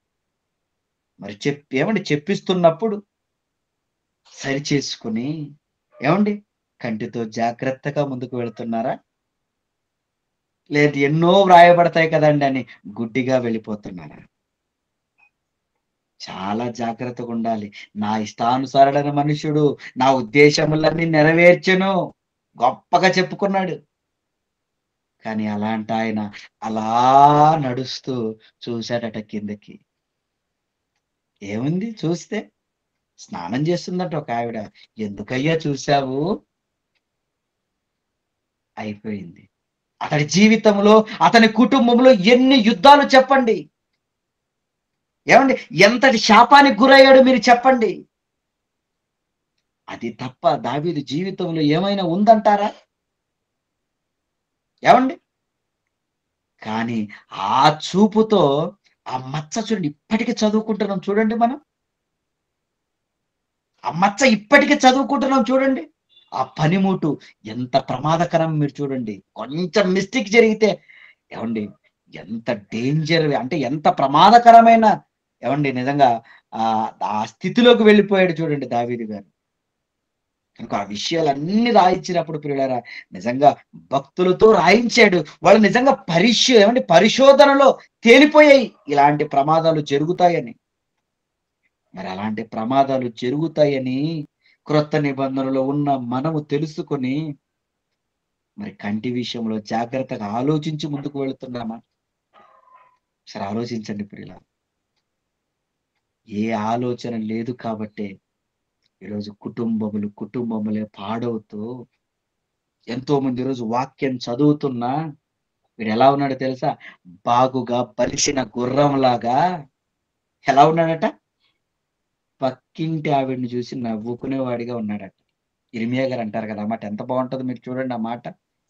మరి ఏమండి చెప్పిస్తున్నప్పుడు సరిచేసుకొని ఏమండి కంటితో జాగ్రత్తగా ముందుకు వెళ్తున్నారా? లేదు ఎన్నో వ్రాయబడతాయి కదండీ అని గుడ్డిగా వెళ్ళిపోతున్నారా? చాలా జాగ్రత్తగుండాలి. నా ఇష్టానుసారుడైన మనుష్యుడు నా ఉద్దేశములన్నీ నెరవేర్చెను. గొప్పగా చెప్పుకున్నాడు. కానీ అలాంటాయన అలా నడుస్తూ చూసాడట కిందకి. ఏముంది చూస్తే? స్నానం చేస్తుందట ఒకావిడ. ఎందుకయ్యా చూసావు? అయిపోయింది. అతడి జీవితంలో, అతని కుటుంబంలో ఎన్ని యుద్ధాలు చెప్పండి. ఏవండి? ఎంతటి శాపానికి గురయ్యాడో మీరు చెప్పండి. అది తప్ప దావీదు జీవితంలో ఏమైనా ఉందంటారా? ఏవండి? కానీ ఆ చూపుతో ఆ మచ్చ చూడండి ఇప్పటికి చదువుకుంటున్నాం చూడండి మనం. ఆ మచ్చ ఇప్పటికి చదువుకుంటున్నాం చూడండి. ఆ పనిముట్టు ఎంత ప్రమాదకరం మీరు చూడండి. కొంచెం మిస్టేక్ జరిగితే ఏవండి ఎంత డేంజర్ అంటే ఎంత ప్రమాదకరమైన ఏవండి నిజంగా ఆ స్థితిలోకి వెళ్ళిపోయాడు చూడండి దావీదు గారు. కనుక ఆ విషయాలన్నీ రాయించినప్పుడు ప్రియులారా నిజంగా భక్తులతో రాయించాడు. వాళ్ళు నిజంగా ఏమంటే పరిశోధనలో తేలిపోయాయి. ఇలాంటి ప్రమాదాలు జరుగుతాయని. మరి అలాంటి ప్రమాదాలు జరుగుతాయని క్రొత్త నిబంధనలో ఉన్న మనము తెలుసుకొని మరి కంటి విషయంలో జాగ్రత్తగా ఆలోచించి ముందుకు వెళుతున్నామా? ఒకసారి ఆలోచించండి ప్రియులారా. ఏ ఆలోచన లేదు కాబట్టే ఈరోజు కుటుంబములే పాడవుతూ ఎంతో మంది ఈరోజు వాక్యం చదువుతున్నా వీడెలా ఉన్నాడో తెలుసా? బాగుగా బలిసిన గుర్రంలాగా ఎలా ఉన్నాడట? పక్కింటి ఆవిడని చూసి నవ్వుకునేవాడిగా ఉన్నాడట. ఇర్మియా గారు అంటారు కదా! ఆ మాట ఎంత బావుంటదో మీరు చూడండి ఆ మాట.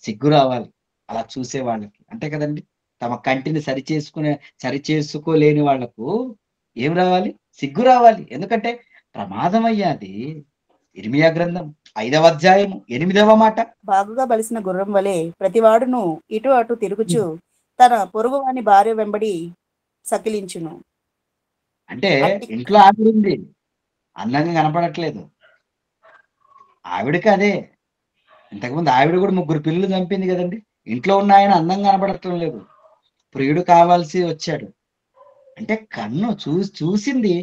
సిగ్గు రావాలి. అలా చూసే వాళ్ళకి. అంతే కదండీ! తమ కంటిని సరిచేసుకోలేని వాళ్ళకు ఏం రావాలి? సిగ్గు రావాలి. ఎందుకంటే ప్రమాదమయ్యా అది. ఇర్మియా గ్రంథం 5వ అధ్యాయము 8వ మాట. బాగుగా బలిసిన గుర్రం వలె ప్రతివాడును ఇటు అటు తిరుగుచు హ్మ్. తన పొరుగువాని భార్య వెంబడి సకిలించును. అంటే అట్టి ఇంట్లో ఆవిడుంది. అందంగా కనపడట్లేదు. ఆవిడకి అదే. ఇంతకుముందు ఆవిడ కూడా ముగ్గురు పిల్లలు చంపింది గదండీ! ఇంట్లో ఉన్న ఆయన అందంగా కనపడటం లేదు. ప్రియుడు కావాల్సి వచ్చాడు. అంటే కన్ను చూసింది,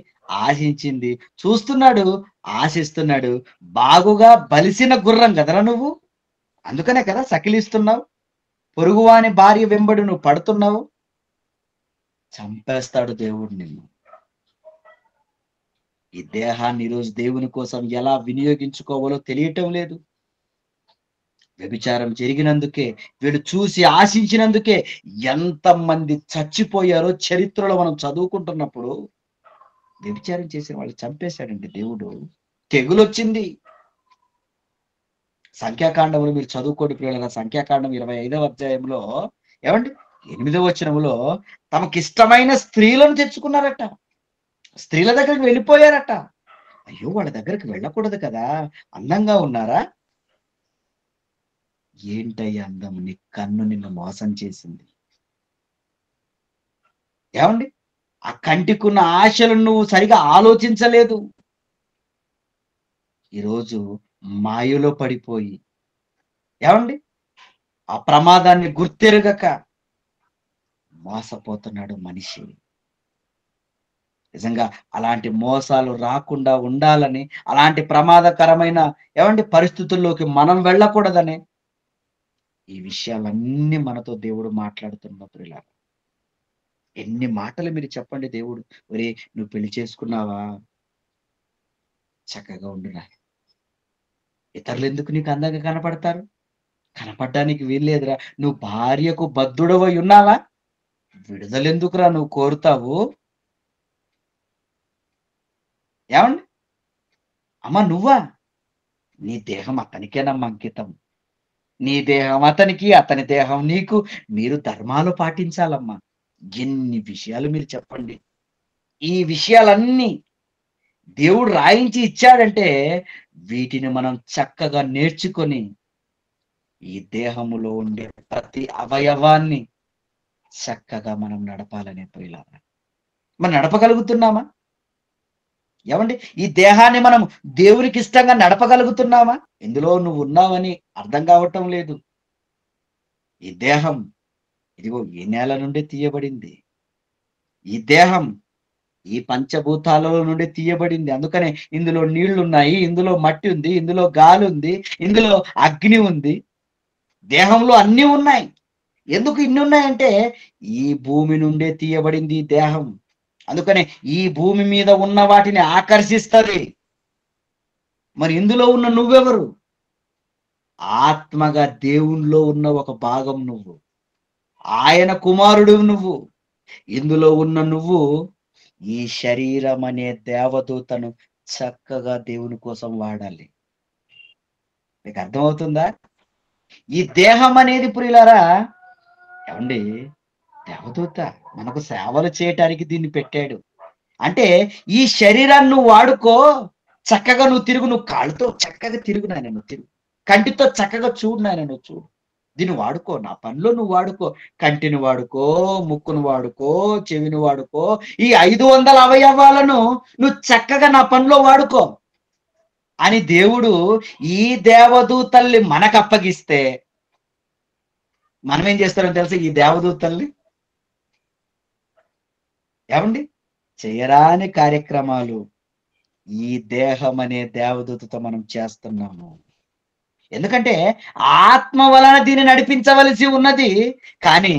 ఆశించింది. చూస్తున్నాడు, ఆశిస్తున్నాడు. బాగుగా బలిసిన గుర్రం గదరా నువ్వు. అందుకనే కదా సకిలిస్తున్నావు. పొరుగువాని భార్య వెంబడి నువ్వు పడుతున్నావు. చంపేస్తాడు దేవుడు నిన్ను. ఈ దేహాన్ని ఈరోజు దేవుని కోసం ఎలా వినియోగించుకోవాలో తెలియటం లేదు. వ్యభిచారం జరిగినందుకే, వీళ్ళు చూసి ఆశించినందుకే ఎంతమంది చచ్చిపోయారో చరిత్రలో మనం చదువుకుంటున్నప్పుడు, వ్యభిచారం చేసిన వాళ్ళు చంపేశాడండి దేవుడు. తెగులొచ్చింది. సంఖ్యాకాండంలో మీరు చదువుకోండి ప్రియులారా. సంఖ్యాకాండం 25వ అధ్యాయంలో ఏవండి 8వ వచనంలో తమకిష్టమైన స్త్రీలను తెచ్చుకున్నారట. స్త్రీల దగ్గరికి వెళ్ళిపోయారట. అయ్యో! వాళ్ళ దగ్గరికి వెళ్ళకూడదు కదా! అందంగా ఉన్నారా? ఏంటయ్యా అందం? నీ కన్ను నిన్ను మోసం చేసింది. ఏవండి? ఆ కంటికున్న ఆశలను నువ్వు సరిగా ఆలోచించలేదు. ఈరోజు మాయలో పడిపోయి ఏవండి? ఆ ప్రమాదాన్ని గుర్తెరగక మోసపోతున్నాడు మనిషి. నిజంగా అలాంటి మోసాలు రాకుండా ఉండాలని, అలాంటి ప్రమాదకరమైన పరిస్థితుల్లోకి మనం వెళ్ళకూడదని, ఈ విషయాలన్నీ మనతో దేవుడు మాట్లాడుతున్నప్పుడు ఇలా ఎన్ని మాటలు మీరు చెప్పండి దేవుడు. "ఒరేయ్! నువ్వు పెళ్లి చేసుకున్నావా? చక్కగా ఉండురా. ఇతరులెందుకు నీకు అందంగా కనపడతారు? కనపడ్డానికి వీల్లేదురా. నువ్వు భార్యకు బద్ధుడవై ఉన్నావా? విడుదలెందుకురా నువ్వు కోరుతావు?" ఏవండి? అమ్మ నువ్వా? నీ దేహం అతనికేనమ్మా అంకితం. నీ దేహం అతనికి, అతని దేహం నీకు. మీరు ధర్మాలు పాటించాలమ్మా. ఎన్ని విషయాలు మీరు చెప్పండి. ఈ విషయాలన్నీ దేవుడు రాయించి ఇచ్చాడంటే, వీటిని మనం చక్కగా నేర్చుకొని, ఈ దేహములో ఉండే ప్రతి అవయవాన్ని చక్కగా మనం నడపాలనే ప్రియులారా. మరి నడపగలుగుతున్నామా? ఏవండి? ఈ దేహాన్ని మనం దేవునికి ఇష్టంగా నడపగలుగుతున్నామా? ఇందులో నువ్వున్నావని అర్థం కావటం లేదు. ఈ దేహం ఇదిగో ఈ నేల నుండి తీయబడింది. ఈ దేహం ఈ పంచభూతాలలో నుండి తీయబడింది. అందుకనే ఇందులో నీళ్లున్నాయి, ఇందులో మట్టి ఉంది, ఇందులో గాలి ఉంది, ఇందులో అగ్ని ఉంది. దేహంలో అన్నీ ఉన్నాయి. ఎందుకు ఇన్ని ఉన్నాయంటే ఈ భూమి నుండే తీయబడింది ఈ దేహం. అందుకనే ఈ భూమి మీద ఉన్న వాటిని ఆకర్షిస్తది. మరి ఇందులో ఉన్న నువ్వెవరు? ఆత్మగా దేవునిలో ఉన్న ఒక భాగం నువ్వు. ఆయన కుమారుడివి నువ్వు. ఇందులో ఉన్న నువ్వు ఈ శరీరం అనే దేవదూతను చక్కగా దేవుని కోసం వాడాలి. మీకు అర్థమవుతుందా? ఈ దేహం అనేది ప్రియులారా ఏవండి దేవదూత మనకు సేవలు చేయటానికి దీన్ని పెట్టాడు. అంటే ఈ శరీరాన్ని నువ్వు వాడుకో, చక్కగా నువ్వు తిరుగు, నువ్వు కాళ్ళతో చక్కగా తిరుగు నాయన నువ్వు తిరుగు. కంటితో చక్కగా చూడు నాయన నువ్వు చూడు. దీన్ని వాడుకో, నా పనిలో నువ్వు వాడుకో. కంటిని వాడుకో, ముక్కును వాడుకో, చెవిని వాడుకో. ఈ 500 అవయవాలను నువ్వు చక్కగా నా పనిలో వాడుకో అని దేవుడు ఈ దేవదూతల్ని మనకు అప్పగిస్తే మనం ఏం చేస్తారో తెలుసా? ఈ దేవదూతల్ని ఏమండి చేయరాని కార్యక్రమాలు ఈ దేహం అనే దేవదూతతో మనం చేస్తున్నాము. ఎందుకంటే ఆత్మ వలన దీన్ని నడిపించవలసి ఉన్నది. కానీ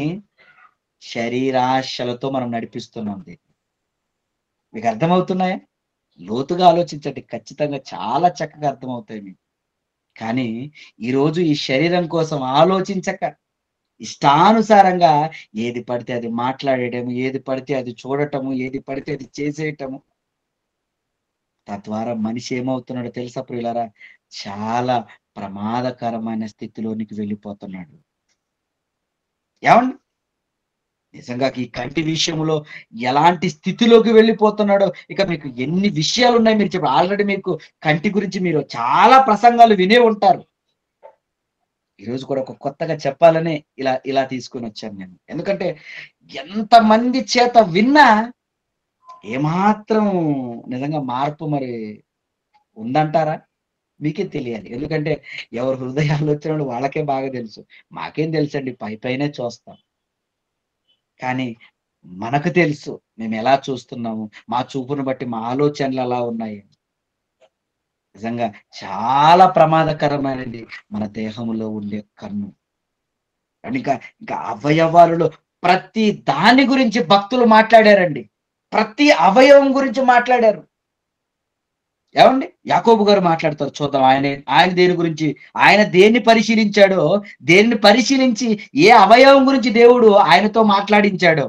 శరీరాశలతో మనం నడిపిస్తున్నాం దీన్ని. మీకు అర్థమవుతున్నాయా? లోతుగా ఆలోచించండి. ఖచ్చితంగా చాలా చక్కగా అర్థమవుతాయి మీకు. కానీ ఈరోజు ఈ శరీరం కోసం ఆలోచించక ఇష్టానుసారంగా ఏది పడితే అది మాట్లాడేయడము, ఏది పడితే అది చూడటము, ఏది పడితే అది చేసేయటము. తద్వారా మనిషి ఏమవుతున్నాడో తెలుసా ప్రియులారా? చాలా ప్రమాదకరమైన స్థితిలోనికి వెళ్ళిపోతున్నాడు. ఏవండి? నిజంగా ఈ కంటి విషయంలో ఎలాంటి స్థితిలోకి వెళ్ళిపోతున్నాడో ఇక మీకు ఎన్ని విషయాలున్నాయి మీరు చెప్పండి. ఆల్రెడీ మీకు కంటి గురించి మీరు చాలా ప్రసంగాలు వినే ఉంటారు. ఈరోజు కూడా ఒక కొత్తగా చెప్పాలనే ఇలా ఇలా తీసుకొనొచ్చాను నేను. ఎందుకంటే ఎంతమంది చేత విన్నా ఏమాత్రం నిజంగా మార్పు మరి ఉందంటారా? మీకే తెలియాలి. ఎందుకంటే ఎవరి హృదయాల్లోచనలు వాళ్ళకే బాగా తెలుసు. మాకేం తెలుసండి పైపైనే చూస్తాం. కానీ మనకు తెలుసు మేమెలా చూస్తున్నాము. మా చూపును బట్టి మా ఆలోచనలు ఎలా ఉన్నాయి. నిజంగా చాలా ప్రమాదకరమైనది మన దేహంలో ఉండే కన్ను. అండ్ ఇంకా అవయవాలలో ప్రతి దాని గురించి భక్తులు మాట్లాడారండి. ప్రతి అవయవం గురించి మాట్లాడారు. ఏవండి? యాకోబు గారు మాట్లాడతారు చూద్దాం. ఆయన దేని గురించి ఆయన దేన్ని పరిశీలించాడో, దేన్ని పరిశీలించి ఏ అవయవం గురించి దేవుడు ఆయనతో మాట్లాడించాడో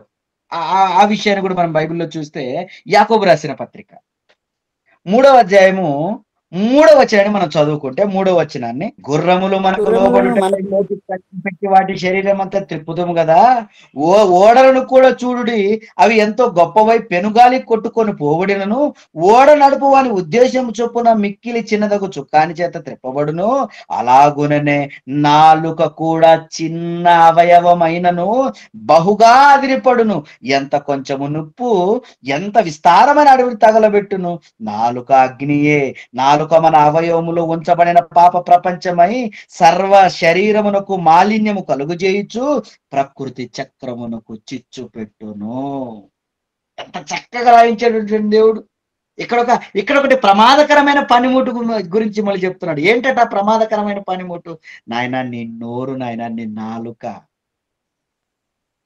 ఆ విషయాన్ని కూడా మనం బైబిల్‌లో చూస్తే యాకోబు రాసిన పత్రిక. 3వ అధ్యాయము 3వ వచనాన్ని మనం చదువుకుంటే 3వ వచనాన్ని గుర్రములు మనకు గుర్రములను లోబడుటకై మనకు మోసి కట్టిపెట్టి వాటి శరీరం అంతా త్రిప్పుదుము కదా! ఓడలను కూడా చూడుడి అవి ఎంతో గొప్పవై పెనుగాలి కొట్టుకొని పోవుడినను ఓడ నడుపువాని ఉద్దేశం చొప్పున మిక్కిలి చిన్నదగు చుక్కాని చేత త్రిప్పబడును. అలాగుననే నాలుక కూడా చిన్న అవయవమైనను బహుగా అదిరిపడును. ఎంత కొంచెము నుప్పు ఎంత విస్తారమైన అడవిని తగలబెట్టును. నాలుక అగ్నియే. నాలుక మన అవయవములో ఉంచబడిన పాప ప్రపంచమై సర్వ శరీరమునకు మాలిన్యము కలుగజేయుచు ప్రకృతి చక్రమునకు చిచ్చు పెట్టును. ఎంత చక్కగా రాయించాడు దేవుడు. ఇక్కడ ఒకటి ప్రమాదకరమైన పనిముట్టు గురించి మళ్ళీ చెప్తున్నాడు. ఏంటట ఆ ప్రమాదకరమైన పనిముట్టు? నాయనా నీ నోరు, నాయనా నీ నాలుక.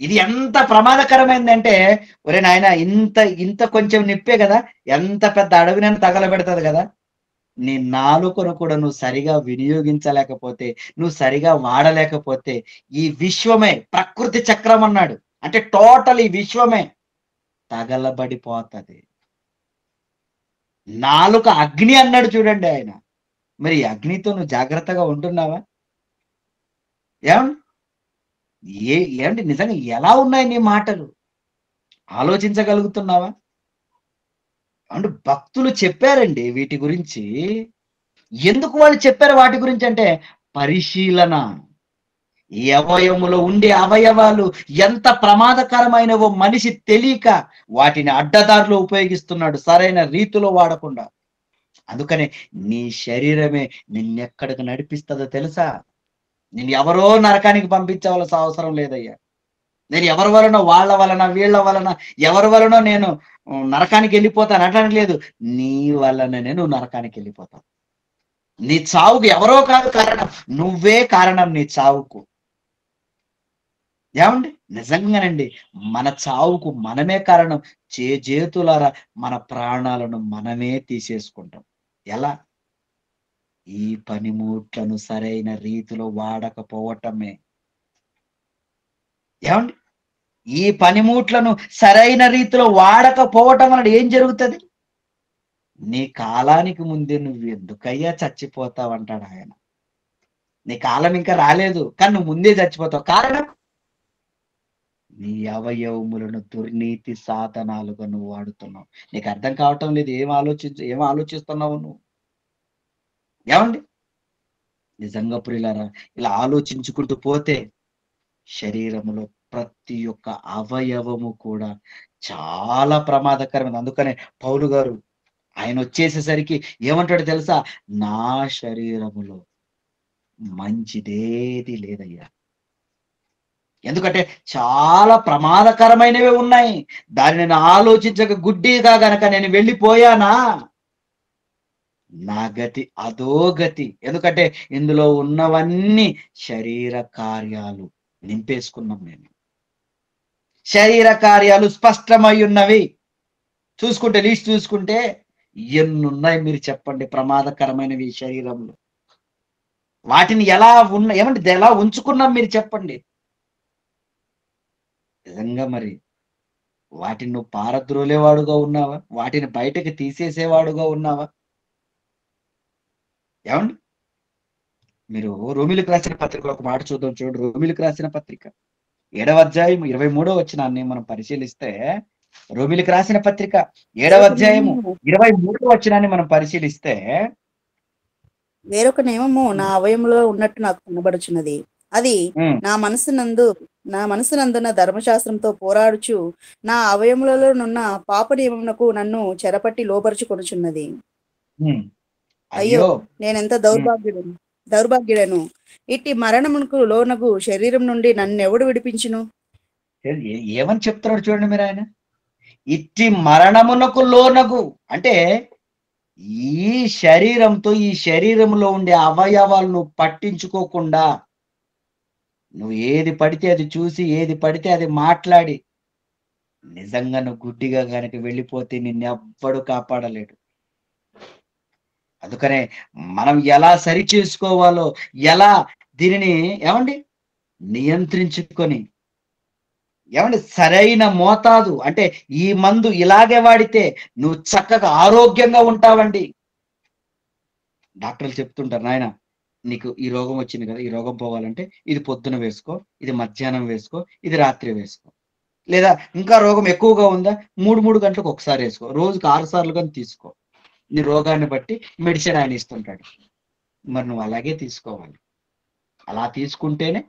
ఇది ఎంత ప్రమాదకరమైందంటే, ఒరే నాయనా ఇంత ఇంత కొంచెం నిప్పే కదా, ఎంత పెద్ద అడవినైనా తగలబెడతది కదా. నీ నాలుకను కూడా నువ్వు సరిగా వినియోగించలేకపోతే, నువ్వు సరిగా వాడలేకపోతే, ఈ విశ్వమే ప్రకృతి చక్రం అన్నాడు. అంటే టోటల్ ఈ విశ్వమే తగలబడిపోతది. నాలుక అగ్ని అన్నాడు చూడండి ఆయన. మరి ఈ అగ్నితో నువ్వు జాగ్రత్తగా ఉంటున్నావా? ఏమండి? ఏమండి నిజంగా ఎలా ఉన్నాయి నీ మాటలు? ఆలోచించగలుగుతున్నావా? అంటే భక్తులు చెప్పారండి వీటి గురించి. ఎందుకు వాళ్ళు చెప్పారు వాటి గురించి అంటే, పరిశీలన. ఈ అవయవములో ఉండే అవయవాలు ఎంత ప్రమాదకరమైనవో మనిషి తెలియక వాటిని అడ్డదారిలో ఉపయోగిస్తున్నాడు, సరైన రీతిలో వాడకుండా. అందుకనే నీ శరీరమే నిన్నెక్కడికి నడిపిస్తుందో తెలుసా? నేను ఎవరో నరకానికి పంపించవలసిన అవసరం లేదయ్యా. నేను ఎవరి వలన, వాళ్ళ వలన, వీళ్ళ వలన, ఎవరి వలనో నేను నరకానికి వెళ్ళిపోతాను అనడానికి లేదు. నీ వలననే నువ్వు నరకానికి వెళ్ళిపోతావు. నీ చావుకు ఎవరో కాదు కారణం, నువ్వే కారణం నీ చావుకు. ఏమండి? నిజంగానండి. మన చావుకు మనమే కారణం. చేతులారా మన ప్రాణాలను మనమే తీసేసుకుంటాం. ఎలా? ఈ పనిముట్లను సరైన రీతిలో వాడకపోవటమే. ఏమండి? ఈ పనిముట్లను సరైన రీతిలో వాడకపోవటం వలన ఏం జరుగుతది? నీ కాలానికి ముందే నువ్వు ఎందుకయ్యా చచ్చిపోతావంటాడు ఆయన. నీ కాలం ఇంకా రాలేదు, కానీ నువ్వు ముందే చచ్చిపోతావు. కారణం? నీ అవయవములను దుర్నీతి సాధనాలుగా నువ్వు వాడుతున్నావు. నీకు అర్థం కావటం లేదు. ఏం ఆలోచిస్తున్నావు నువ్వు? ఏమండి? నిజంగా ప్రియులారా, ఇలా ఆలోచించుకుంటూ పోతే శరీరములో ప్రతి ఒక్క అవయవము కూడా చాలా ప్రమాదకరమైనది. అందుకనే పౌలు గారు ఆయన వచ్చేసేసరికి ఏమంటాడు తెలుసా? నా శరీరములో మంచిదేది లేదయ్యా. ఎందుకంటే చాలా ప్రమాదకరమైనవే ఉన్నాయి. దాన్ని నేను ఆలోచించక గుడ్డిగా గనక నేను వెళ్ళిపోయానా, నా గతి అదో గతి. ఎందుకంటే ఇందులో ఉన్నవన్నీ శరీర కార్యాలు నింపేసుకున్నాం నేను. శరీర కార్యాలు స్పష్టమై ఉన్నవి. లిస్ట్ చూసుకుంటే ఎన్నున్నాయి మీరు చెప్పండి ప్రమాదకరమైనవి ఈ శరీరంలో. వాటిని ఏమంటే ఎలా ఉంచుకున్నాం మీరు చెప్పండి. నిజంగా మరి వాటిని నువ్వు పారద్రోలేవాడుగా ఉన్నావా? వాటిని బయటకి తీసేసేవాడుగా ఉన్నావా? ఏమండి? మీరు రోమిలికి రాసిన పత్రికలో ఒక మాట చూద్దాం చూడండి. రోమిలికి రాసిన పత్రిక 7వ అధ్యాయం 23వ వచనాన్ని మనం పరిశీలిస్తే, రోమిలికి రాసిన పత్రిక 7వ అధ్యాయము 23వ వచనాన్ని మనం పరిశీలిస్తే, వేరొక నియమము నా అవయములో ఉన్నట్టు నాకు కనబడుచున్నది. అది నా మనసునందున ధర్మశాస్త్రంతో పోరాడుచు నా అవయములలోనున్న పాప నియమమునకు నన్ను చెరపట్టి లోపరుచుకొనుచున్నది. అయ్యో, నేనెంత దౌర్భాగ్యుడను! ఇట్టి మరణమునకు లోనగు శరీరం నుండి నన్నెవడు విడిపించును? ఏమని చెప్తున్నాడు చూడండి మీరు ఆయన. ఇట్టి మరణమునకు లోనగు అంటే ఈ శరీరంతో, ఈ శరీరంలో ఉండే అవయవాలను పట్టించుకోకుండా నువ్వు ఏది పడితే అది చూసి, ఏది పడితే అది మాట్లాడి, నిజంగా నువ్వు గుడ్డిగా కనుక వెళ్ళిపోతే నిన్నెవ్వడు కాపాడలేడు. అందుకనే మనం ఎలా సరి చేసుకోవాలో, ఎలా దీనిని ఏమండి నియంత్రించుకొని, ఏమండి సరైన మోతాదు అంటే ఈ మందు ఇలాగే వాడితే నువ్వు చక్కగా ఆరోగ్యంగా ఉంటావండి. డాక్టర్లు చెప్తుంటారు, నాయన నీకు ఈ రోగం వచ్చింది కదా, ఈ రోగం పోవాలంటే ఇది పొద్దున వేసుకో, ఇది మధ్యాహ్నం వేసుకో, ఇది రాత్రి వేసుకో. లేదా ఇంకా రోగం ఎక్కువగా ఉందా 3 గంటలకు ఒకసారి వేసుకో, రోజుకు 6 సార్లు కానీ తీసుకో. నీ రోగాన్ని బట్టి మెడిసిన్ ఆయన ఇస్తుంటాడు. మరి నువ్వు అలాగే తీసుకోవాలి. అలా తీసుకుంటేనే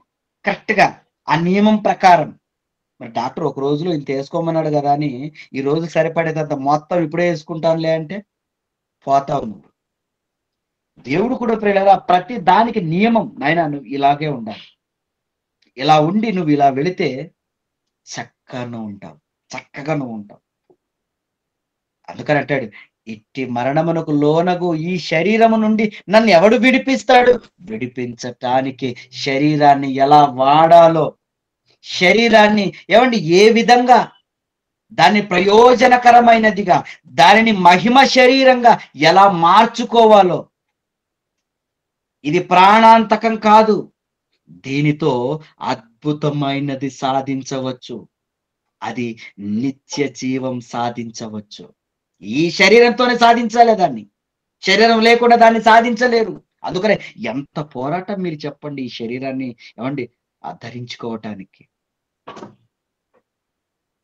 కరెక్ట్గా ఆ నియమం ప్రకారం. మరి డాక్టర్ ఒక రోజులో ఇంత వేసుకోమన్నాడు కదా అని ఈ రోజు సరిపడేదంత మొత్తం ఇప్పుడే వేసుకుంటానులే అంటే పోతావు నువ్వు. దేవుడు కూడా ప్రియులారా ప్రతి దానికి నియమం, నాయన నువ్వు ఇలాగే ఉండాలి, ఇలా ఉండి నువ్వు ఇలా వెళితే చక్కగా నువ్వు ఉంటావు. అందుకని అంటాడు, ఇట్టి మరణమునకు లోనగు ఈ శరీరము నుండి నన్ను ఎవడు విడిపిస్తాడు? విడిపించటానికి శరీరాన్ని ఎలా వాడాలో, శరీరాన్ని ఏమండి ఏ విధంగా దాన్ని ప్రయోజనకరమైనదిగా, దానిని మహిమ శరీరంగా ఎలా మార్చుకోవాలో, ఇది ప్రాణాంతకం కాదు. దీనితో అద్భుతమైనది సాధించవచ్చు. అది నిత్య జీవం సాధించవచ్చు. ఈ శరీరంతోనే సాధించాలి దాన్ని. శరీరం లేకుండా దాన్ని సాధించలేరు. అందుకనే ఎంత పోరాటం మీరు చెప్పండి ఈ శరీరాన్ని ఏమండి ధరించుకోవటానికి.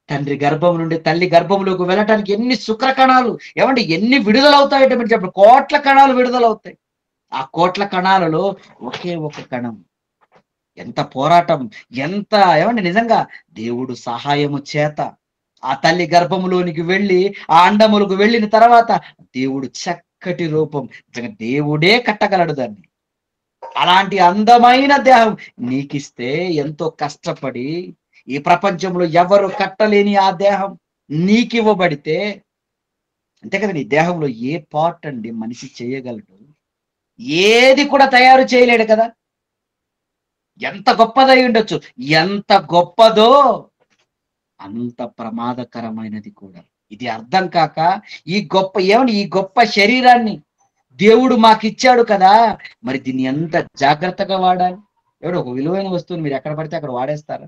తండ్రి గర్భం నుండి తల్లి గర్భంలోకి వెళ్ళటానికి ఎన్ని శుక్ర కణాలు ఏమండి ఎన్ని విడుదలవుతాయంటే మీరు చెప్పండి. కోట్ల కణాలు విడుదలవుతాయి. ఆ కోట్ల కణాలలో ఒకే ఒక కణం. ఎంత పోరాటం, ఎంత ఏమండి నిజంగా దేవుడు సహాయము చేత ఆ తల్లి గర్భములోనికి వెళ్ళి ఆ అండములకు వెళ్ళిన తర్వాత దేవుడు చక్కటి రూపం, నిజంగా దేవుడే కట్టగలడు దాన్ని. అలాంటి అందమైన దేహం నీకిస్తే ఎంతో కష్టపడి ఈ ప్రపంచంలో ఎవరు కట్టలేని ఆ దేహం నీకివ్వబడితే, అంతే కదా, నీ దేహంలో ఏ పార్ట్ అండి మనిషి చేయగలడు? ఏది కూడా తయారు చేయలేడు కదా. ఎంత గొప్పదై ఉండొచ్చు, ఎంత గొప్పదో అంత ప్రమాదకరమైనది కూడా. ఇది అర్థం కాక ఈ గొప్ప శరీరాన్ని దేవుడు మాకిచ్చాడు కదా, మరి దీన్ని ఎంత జాగ్రత్తగా వాడాలి. ఎవడు ఒక విలువైన వస్తువుని మీరు ఎక్కడ పడితే అక్కడ వాడేస్తారా?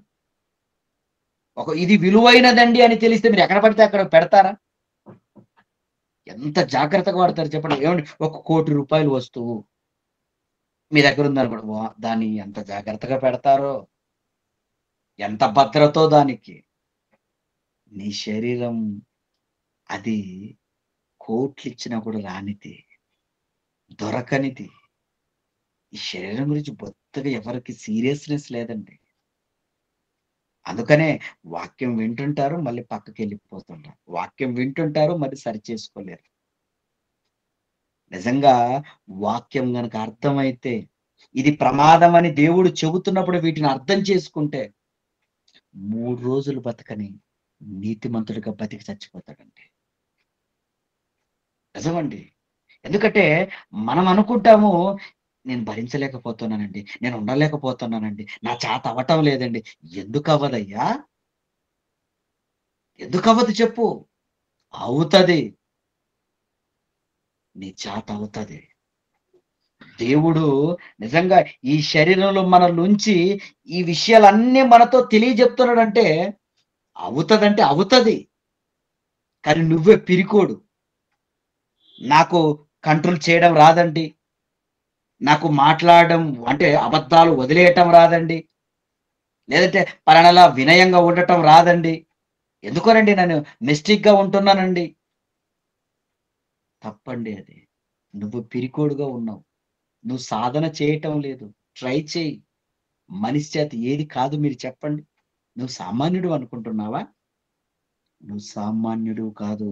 ఇది విలువైనదండి అని తెలిస్తే మీరు ఎక్కడ పడితే అక్కడ పెడతారా? ఎంత జాగ్రత్తగా వాడతారు చెప్పండి. ఏమండి, ₹1,00,00,000 వస్తువు మీ దగ్గర ఉందనుకోండి, దాన్ని ఎంత జాగ్రత్తగా పెడతారో, ఎంత భద్రతో దానికి. నీ శరీరం అది కోట్లు ఇచ్చినా కూడా రానిది, దొరకనిది. ఈ శరీరం గురించి బొత్తిగా ఎవరికి సీరియస్నెస్ లేదండి. అందుకనే వాక్యం వింటుంటారు, మళ్ళీ పక్కకి వెళ్ళిపోతుంటారు. వాక్యం వింటుంటారు, మళ్ళీ సరి చేసుకోలేరు. నిజంగా వాక్యం గనక అర్థమైతే, ఇది ప్రమాదం అని దేవుడు చెబుతున్నప్పుడు వీటిని అర్థం చేసుకుంటే 3 రోజులు బతకని నీతిమంతుడిగా బతికి చచ్చిపోతాడండి. నిజమండి. ఎందుకంటే మనం అనుకుంటాము, నేను భరించలేకపోతున్నానండి, నేను ఉండలేకపోతున్నానండి, నా చేత అవ్వటం లేదండి. ఎందుకు అవ్వదయ్యా? ఎందుకు అవ్వదు చెప్పు? అవుతది. నీ చేత అవుతది. దేవుడు నిజంగా ఈ శరీరంలో మనలుంచి ఈ విషయాలన్నీ మనతో తెలియజెప్తున్నాడంటే, అవుతదంటే అవుతది. కానీ నువ్వే పిరికోడు. నాకు కంట్రోల్ చేయడం రాదండి, నాకు మాట్లాడడం అంటే అబద్ధాలు వదిలేయటం రాదండి, లేదంటే పలానాలా వినయంగా ఉండటం రాదండి, ఎందుకోనండి నేను మిస్టేక్‌గా ఉంటున్నానండి. తప్పండి అది. నువ్వు పిరికోడుగా ఉన్నావు. నువ్వు సాధన చేయటం లేదు. ట్రై చెయి. మనిషి చేత ఏది కాదు మీరు చెప్పండి. నువ్వు సామాన్యుడు అనుకుంటున్నావా? నువ్వు సామాన్యుడివి కాదు.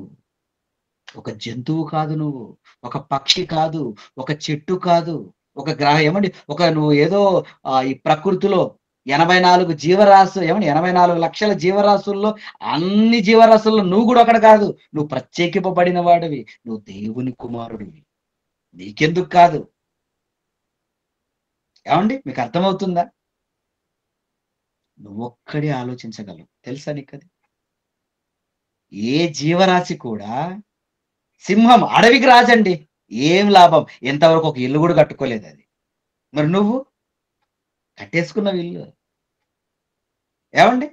ఒక జంతువు కాదు నువ్వు. ఒక పక్షి కాదు. ఒక చెట్టు కాదు. ఒక ఏమండి నువ్వు ఏదో ఈ ప్రకృతిలో 84 ఏమండి 84 లక్షల జీవరాశుల్లో అన్ని జీవరాశుల్లో నువ్వు కూడా ఒకడు కాదు. నువ్వు ప్రత్యేకింపబడిన వాడివి. నువ్వు దేవుని కుమారుడివి. నీకెందుకు కాదు? ఏమండి మీకు అర్థమవుతుందా? నువ్వొక్కడే ఆలోచించగలవు. తెలుసా నీకది? ఏ జీవరాశి కూడా సింహం అడవికి రాజండి. ఏం లాభం? ఇంతవరకు ఒక ఇల్లు కూడా కట్టుకోలేదది. మరి నువ్వు కట్టేసుకున్నావు ఇల్లు. ఏవండి?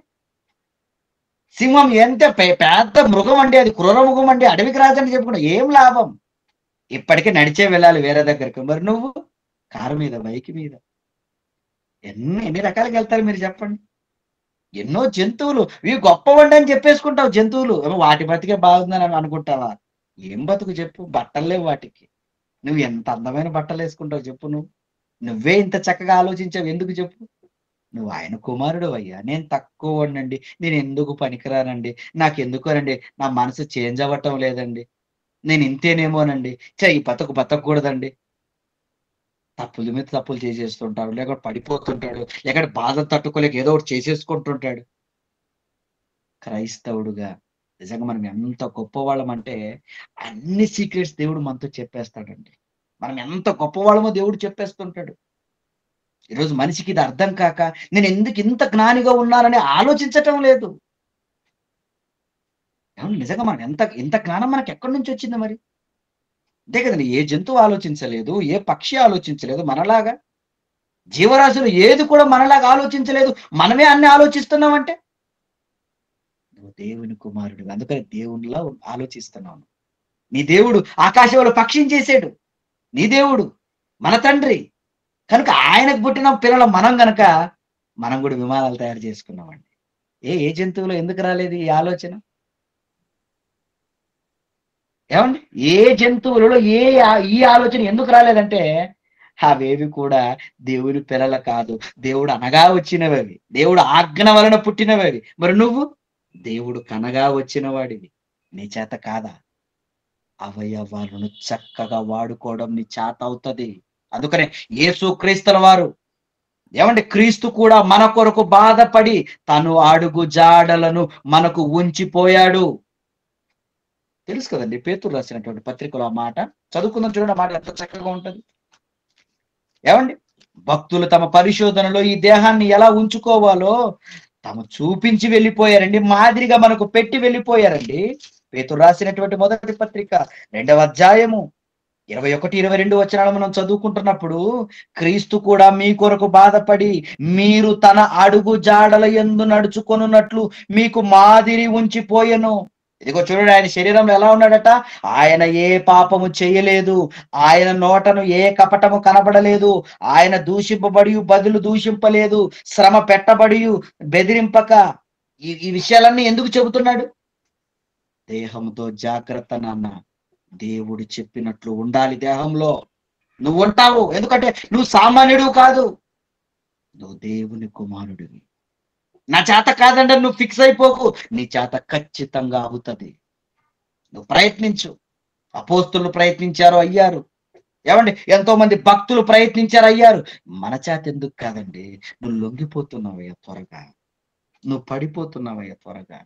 సింహం ఎంత పెద్ద మృగం అండి, అది క్రూర మృగం అండి, అడవికి రాజని చెప్పుకున్నావు. ఏం లాభం? ఇప్పటికే నడిచే వెళ్ళాలి వేరే దగ్గరికి. మరి నువ్వు కారు మీద, బైక్ మీద ఎన్ని రకాలుగా వెళ్తారు మీరు చెప్పండి? ఎన్నో జంతువులు ఇవి గొప్పవండి అని చెప్పేసుకుంటావు జంతువులు. వాటి బతికే బాగుందని అనుకుంటావా? ఏం బతుకు చెప్పు? బట్టలు లేవు వాటికి. నువ్వు ఎంత అందమైన బట్టలు వేసుకుంటావు చెప్పు నువ్వు? నువ్వే ఇంత చక్కగా ఆలోచించావు ఎందుకు చెప్పు? నువ్వు ఆయన కుమారుడు అయ్యా. నేను తక్కువోడినండి, నేను ఎందుకు పనికిరానండి, నాకెందుకోనండి నా మనసు చేంజ్ అవ్వటం లేదండి, నేను ఇంతేనేమోనండి, ఈ బతకూడదండి. తప్పుల మీద తప్పులు చేసేస్తుంటాడు, లేకపోతే పడిపోతుంటాడు, లేకపోతే బాధ తట్టుకోలేక ఏదో ఒకటి చేసేసుకుంటుంటాడు. క్రైస్తవుడుగా నిజంగా మనం ఎంత గొప్పవాళ్ళం అంటే అన్ని సీక్రెట్స్ దేవుడు మనతో చెప్పేస్తాడండి. మనం ఎంత గొప్పవాళ్ళమో దేవుడు చెప్పేస్తుంటాడు. ఈరోజు మనిషికి ఇది అర్థం కాక నేను ఎందుకు ఇంత జ్ఞానిగా ఉన్నానని ఆలోచించటం లేదు. ఏవండీ నిజంగా మనకు ఇంత జ్ఞానం మనకి ఎక్కడి నుంచి వచ్చింది మరి? అంతే కదండీ. ఏ జంతువు ఆలోచించలేదు. ఏ పక్షి ఆలోచించలేదు మనలాగా. జీవరాశులు ఏది కూడా మనలాగా ఆలోచించలేదు. మనమే అన్ని ఆలోచిస్తున్నామంటే నువ్వు దేవుని కుమారుడివి. అందుకని దేవునిలా ఆలోచిస్తున్నావు. నీ దేవుడు ఆకాశంలో పక్షిని చేసాడు. నీ దేవుడు మన తండ్రి. కనుక ఆయనకు పుట్టిన పిల్లలం మనం గనక మనం కూడా విమానాలు తయారు చేసుకున్నామండి. ఏ జంతువులో ఎందుకు రాలేదు ఈ ఆలోచన? ఏవండి? ఏ జంతువులలో ఈ ఆలోచన ఎందుకు రాలేదంటే అవేవి కూడా దేవుని పిల్లలు కాదు. దేవుడు అనగా వచ్చినవవి. దేవుడు ఆజ్ఞ వలన పుట్టినవవి. మరి నువ్వు దేవుడు కనగా వచ్చిన వాడివి. నీ చేత కాదా? అవయవాలను చక్కగా వాడుకోవడం నీ చేత అవుతది. అందుకనే యేసుక్రీస్తుల వారు ఏమండి క్రీస్తు కూడా మన కొరకు బాధపడి తను అడుగు జాడలను మనకు ఉంచిపోయాడు. తెలుసు కదండి పేతురు రాసినటువంటి పత్రికలో ఆ మాట. చదువుకుందాం చూడండి ఆ మాట ఎంత చక్కగా ఉంటది. ఏమండి భక్తులు తమ పరిశోధనలో ఈ దేహాన్ని ఎలా ఉంచుకోవాలో తాము చూపించి వెళ్ళిపోయారండి. మాదిరిగా మనకు పెట్టి వెళ్ళిపోయారండి. పేతురు రాసినటువంటి మొదటి పత్రిక 2వ అధ్యాయము 21, 22 వచనాలు మనం చదువుకుంటున్నప్పుడు క్రీస్తు కూడా మీ కొరకు బాధపడి మీరు తన అడుగు జాడల యందు నడుచుకొనున్నట్లు మీకు మాదిరి ఉంచిపోయెను. ఇదిగో చూడండి ఆయన శరీరంలో ఎలా ఉన్నాడట? ఆయన ఏ పాపము చేయలేదు. ఆయన నోటను ఏ కపటము కనబడలేదు. ఆయన దూషింపబడి బదులు దూషింపలేదు. శ్రమ పెట్టబడి బెదిరింపక. ఈ విషయాలన్నీ ఎందుకు చెబుతున్నాడు? దేహంతో జాగ్రత్త నాన్న. దేవుడు చెప్పినట్లు ఉండాలి దేహంలో. నువ్వు ఉంటావు. ఎందుకంటే నువ్వు సామాన్యుడు కాదు. నువ్వు దేవుని కుమారుడివి. నా చేత కాదంటే నువ్వు ఫిక్స్ అయిపోకు. నీ చేత ఖచ్చితంగా అవుతుంది. నువ్వు ప్రయత్నించు. అపోస్తులు ప్రయత్నించారు, అయ్యారు. ఏమండి ఎంతో మంది భక్తులు ప్రయత్నించారు, అయ్యారు. మన చేత ఎందుకు కాదండి? నువ్వు లొంగిపోతున్నావయ్యా త్వరగా. నువ్వు పడిపోతున్నావయ్యా త్వరగా.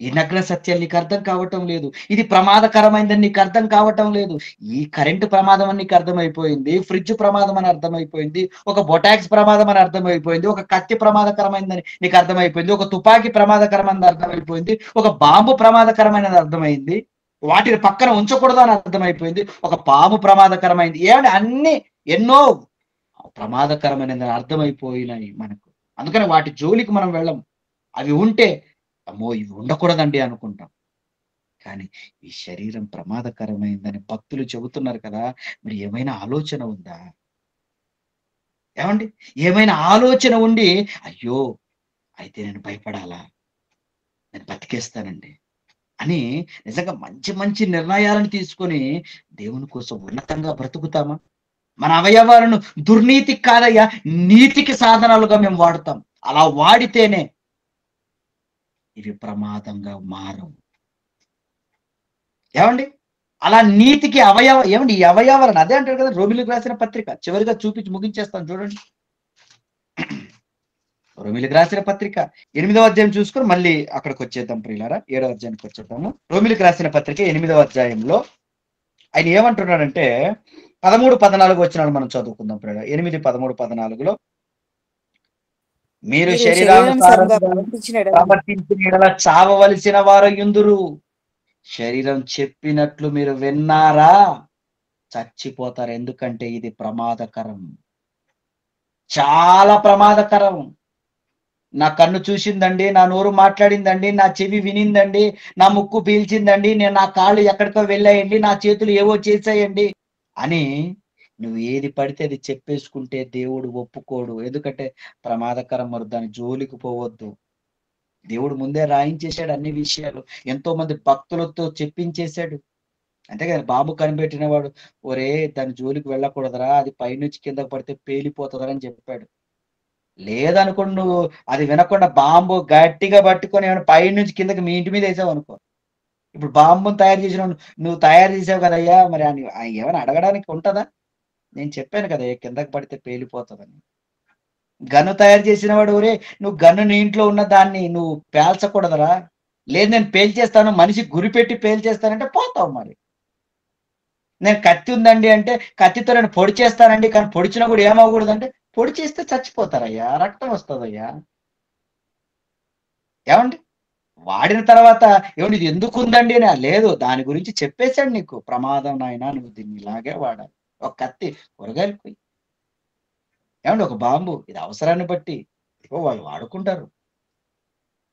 ఈ నగ్న సత్యాలు నీకు అర్థం కావటం లేదు. ఇది ప్రమాదకరమైందని నీకు అర్థం కావటం లేదు. ఈ కరెంటు ప్రమాదం అని నీకు అర్థమైపోయింది. ఫ్రిడ్జ్ ప్రమాదం అని అర్థమైపోయింది. ఒక బొటాక్స్ ప్రమాదం అని అర్థమైపోయింది. ఒక కత్తి ప్రమాదకరమైందని నీకు అర్థమైపోయింది. ఒక తుపాకీ ప్రమాదకరమైనది అర్థమైపోయింది. ఒక బాంబు ప్రమాదకరమైనది అర్థమైంది. వాటిని పక్కన ఉంచకూడదు అని అర్థమైపోయింది. ఒక పాము ప్రమాదకరమైంది. ఏమంటే అన్ని ఎన్నో ప్రమాదకరమైనది అర్థమైపోయినాయి మనకు. అందుకని వాటి జోలికి మనం వెళ్ళం. అవి ఉంటే అమ్మో ఇవి ఉండకూడదండి అనుకుంటాం. కానీ ఈ శరీరం ప్రమాదకరమైందని భక్తులు చెబుతున్నారు కదా! మరి ఏమైనా ఆలోచన ఉందా? ఏమండి? ఏమైనా ఆలోచన ఉండి అయ్యో! అయితే నేను భయపడాలా? నేను బతికేస్తానండి అని నిజంగా మంచి మంచి నిర్ణయాలను తీసుకొని దేవుని కోసం ఉన్నతంగా బ్రతుకుతామా? మన అవయవాలను దుర్నీతికి కాదయ్యా నీతికి సాధనాలుగా మేము వాడతాం. అలా వాడితేనే ఇవి ప్రమాదంగా మారవు. ఏమండి? అలా నీతికి ఏమండి ఈ అవయవాలను అదే అంటారు కదా రోమిలికి రాసిన పత్రిక. చివరిగా చూపించి ముగించేస్తాను చూడండి. రోమిలికి రాసిన పత్రిక 8వ అధ్యాయం చూసుకొని మళ్ళీ అక్కడికి వచ్చేద్దాం ప్రియులారా. 7వ అధ్యాయానికి వచ్చేద్దాము. రోమిలికి రాసిన పత్రిక 8వ అధ్యాయంలో ఆయన ఏమంటున్నాడంటే 13, 14 వచనాలు మనం చదువుకుందాం ప్రియులారా. 8, 13, 14లో మీరు మీరు శరీరానుసారంగా ప్రవర్తించిన ఎడల ప్రవర్తించిన యెడల చావవలసిన వారయుందురు. శరీరం చెప్పినట్లు మీరు విన్నారా? చచ్చిపోతారు. ఎందుకంటే ఇది ప్రమాదకరం. చాలా ప్రమాదకరం. నా కన్ను చూసిందండి, నా నోరు మాట్లాడిందండి, నా చెవి వినిందండి, నా ముక్కు పీల్చిందండి, నా కాళ్ళు ఎక్కడికో వెళ్ళాయండి, నా చేతులు ఏవో చేసాయండి అని నువ్వు ఏది పడితే అది చెప్పేసుకుంటే దేవుడు ఒప్పుకోడు. ఎందుకంటే ప్రమాదకరం. మరి దాని జోలికి పోవద్దు. దేవుడు ముందే రాయించేశాడు అన్ని విషయాలు. ఎంతో మంది భక్తులతో చెప్పించేశాడు. అంతే కదా బాంబు కనిపెట్టిన వాడు ఒరే దాని జోలికి వెళ్ళకూడదురా, అది పైనుంచి కిందకి పడితే పేలిపోతుందని అని చెప్పాడు. లేదనుకోండి నువ్వు అది వినకుండా బాంబు గట్టిగా పట్టుకొని ఏమైనా పైనుంచి కిందకి మీ ఇంటి మీద వేసావు అనుకో. ఇప్పుడు బాంబును తయారు చేసిన నువ్వు తయారు చేసావు కదయ్యా, మరి ఏమైనా అడగడానికి ఉంటదా? నేను చెప్పాను కదా కిందకి పడితే పేలిపోతుందని. గన్ను తయారు చేసిన వాడు ఒరే నువ్వు గన్ను నీ ఇంట్లో ఉన్న దాన్ని నువ్వు పేల్చకూడదురా, లేదు నేను పేల్చేస్తాను, మనిషి గురిపెట్టి పేల్చేస్తానంటే పోతావు మరి. నేను కత్తి ఉందండి అంటే, కత్తితో నేను పొడి చేస్తానండి, కానీ పొడిచినా కూడా ఏమవ్వకూడదంటే, పొడి చేస్తే చచ్చిపోతారయ్యా, రక్తం వస్తదయ్యా. ఏవండి? వాడిన తర్వాత ఏవండి ఇది ఎందుకుందండి అని, లేదు దాని గురించి చెప్పేసాడు నీకు. ప్రమాదం నాయనా నువ్వు దీన్ని ఇలాగే వాడాలి. ఒక కత్తి కూరగాయలు కొయ్యి. ఏవండి ఒక బాంబు ఇది అవసరాన్ని బట్టి ఇదిగో వాళ్ళు వాడుకుంటారు.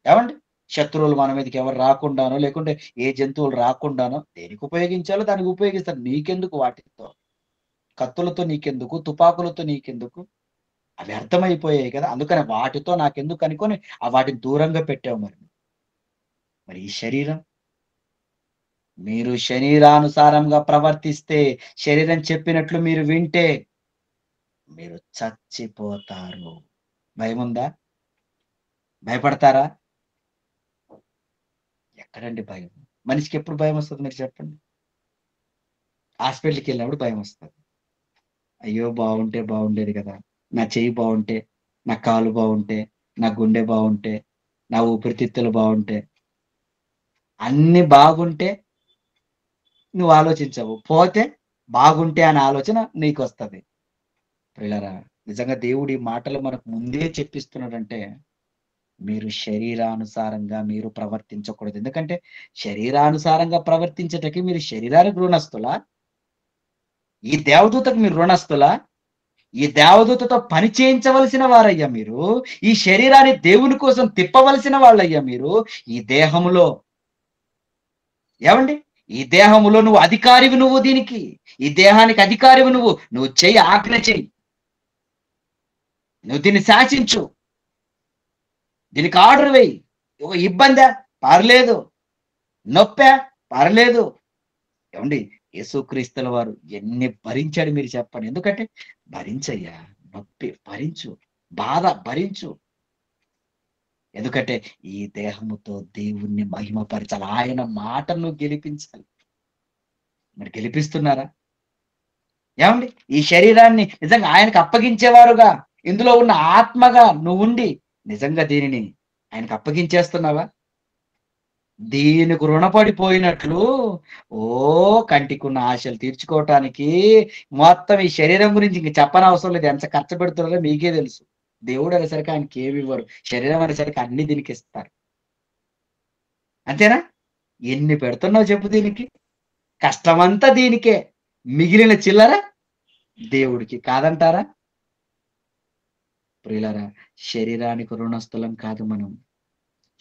ఏవండి? శత్రువులు మన మీదకి ఎవరు రాకుండానో, లేకుంటే ఏ జంతువులు రాకుండానో దేనికి ఉపయోగించాలో దానికి ఉపయోగిస్తారు. నీకెందుకు వాటితో? కత్తులతో నీకెందుకు? తుపాకులతో నీకెందుకు? అవి అర్థమైపోయాయి కదా! అందుకని వాటితో నాకెందుకు అనుకోని వాటిని దూరంగా పెట్టావు మరి. మరి ఈ శరీరం? మీరు శరీరానుసారంగా ప్రవర్తిస్తే, శరీరం చెప్పినట్లు మీరు వింటే, మీరు చచ్చిపోతారు. భయముందా? భయపడతారా? ఎక్కడండి భయం? మనిషికెప్పుడు భయమొస్తది మీరు చెప్పండి? హాస్పిటల్‌కెళ్ళినప్పుడు భయమొస్తది. అయ్యో! బావుంటే బావుండేది గదా! నా చెయ్యి బావుంటే, నా కాలు బావుంటే, నా గుండె బావుంటే, నా ఊపిరితిత్తులు బావుంటే, అన్నీ బాగుంటే నువ్వు ఆలోచించవు. పోతే బాగుంటే అనే ఆలోచన నీకొస్తది. ప్రియులారా! నిజంగా దేవుడు ఈ మాటలు మనకు ముందే చెప్పిస్తున్నాడంటే, మీరు శరీరానుసారంగా మీరు ప్రవర్తించకూడదు. ఎందుకంటే శరీరానుసారంగా ప్రవర్తించుటకి మీరు శరీరానికి ఋణస్థులా? ఈ దేవదూతకు మీరు ఋణస్థులా? ఈ దేవదూతతో పని చేయించవలసిన వారయ్యా మీరు. ఈ శరీరాన్ని దేవుని కోసం తిప్పవలసిన వాళ్ళయ్యా మీరు. ఈ దేహములో ఏవండి? ఈ దేహములో నువ్వు అధికారివి నువ్వు దీనికి. ఈ దేహానికి అధికారివి నువ్వు. నువ్వు చెయ్యి, ఆజ్ఞ చెయ్యి. నువ్వు దీన్ని శాసించు. దీనికి ఆర్డర్ వెయ్యి. ఇబ్బందా? పర్లేదు. నొప్పా? పర్లేదు. ఏవండి? యేసుక్రీస్తుల వారు ఎన్ని భరించాడు మీరు చెప్పండి. ఎందుకంటే భరించయ్యా. నొప్పి భరించు. బాధ భరించు. ఎందుకంటే ఈ దేహముతో దేవుణ్ణి మహిమపరచాలి. ఆయన మాటను గెలిపించాలి. మరి గెలిపిస్తున్నారా? ఏవండి? ఈ శరీరాన్ని నిజంగా ఆయనకు అప్పగించేవారుగా, ఇందులో ఉన్న ఆత్మగా నువ్వుండి నిజంగా దీనిని ఆయనకు అప్పగించేస్తున్నావా? దీనికి రుణపడిపోయినట్లు కంటికున్న ఆశలు తీర్చుకోవటానికి మొత్తం ఈ శరీరం గురించి ఇంక చెప్పనవసరం లేదు. ఎంత ఖర్చు పెడుతున్నారో మీకే తెలుసు. దేవుడు అనేసరికి ఆయనకేమివ్వరు. శరీరం అనేసరికి అన్ని దీనికిస్తారు. అంతేనా? ఎన్ని పెడుతున్నావు చెప్పు దీనికి? కష్టమంతా దీనికే. మిగిలిన చిల్లర దేవుడికి. కాదంటారా? ప్రియులారా, శరీరానికి రుణస్థులం కాదు మనం.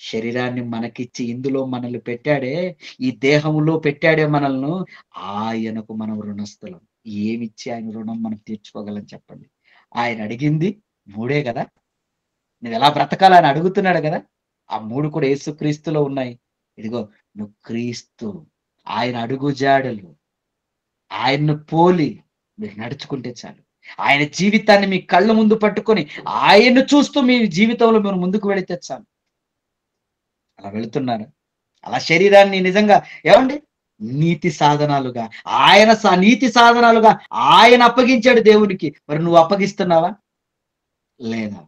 శరీరాన్ని మనకిచ్చి ఇందులో మనల్ని పెట్టాడే, ఈ దేహంలో పెట్టాడే మనల్ని, ఆయనకు మనం రుణస్థులం. ఏమిచ్చి ఆయన రుణం మనం తీర్చుకోగలం చెప్పండి? ఆయన అడిగింది 3 గదా! నువ్వెలా బ్రతకాలని అడుగుతున్నాడు గదా! ఆ 3 కూడా యేసుక్రీస్తులో ఉన్నాయి. ఇదిగో నువ్వు క్రీస్తు, ఆయన అడుగు జాడలు, ఆయన్ను పోలి మీరు నడుచుకుంటే చాలు. ఆయన జీవితాన్ని మీ కళ్ళ ముందు పట్టుకొని, ఆయన్ను చూస్తూ మీ జీవితంలో మీరు ముందుకు వెళితే చాలు. అలా వెళుతున్నారా? అలా శరీరాన్ని నిజంగా ఏవండి? నీతి సాధనాలుగా, నీతి సాధనాలుగా ఆయన అప్పగించాడు దేవునికి. మరి నువ్వు అప్పగిస్తున్నావా? లేదా?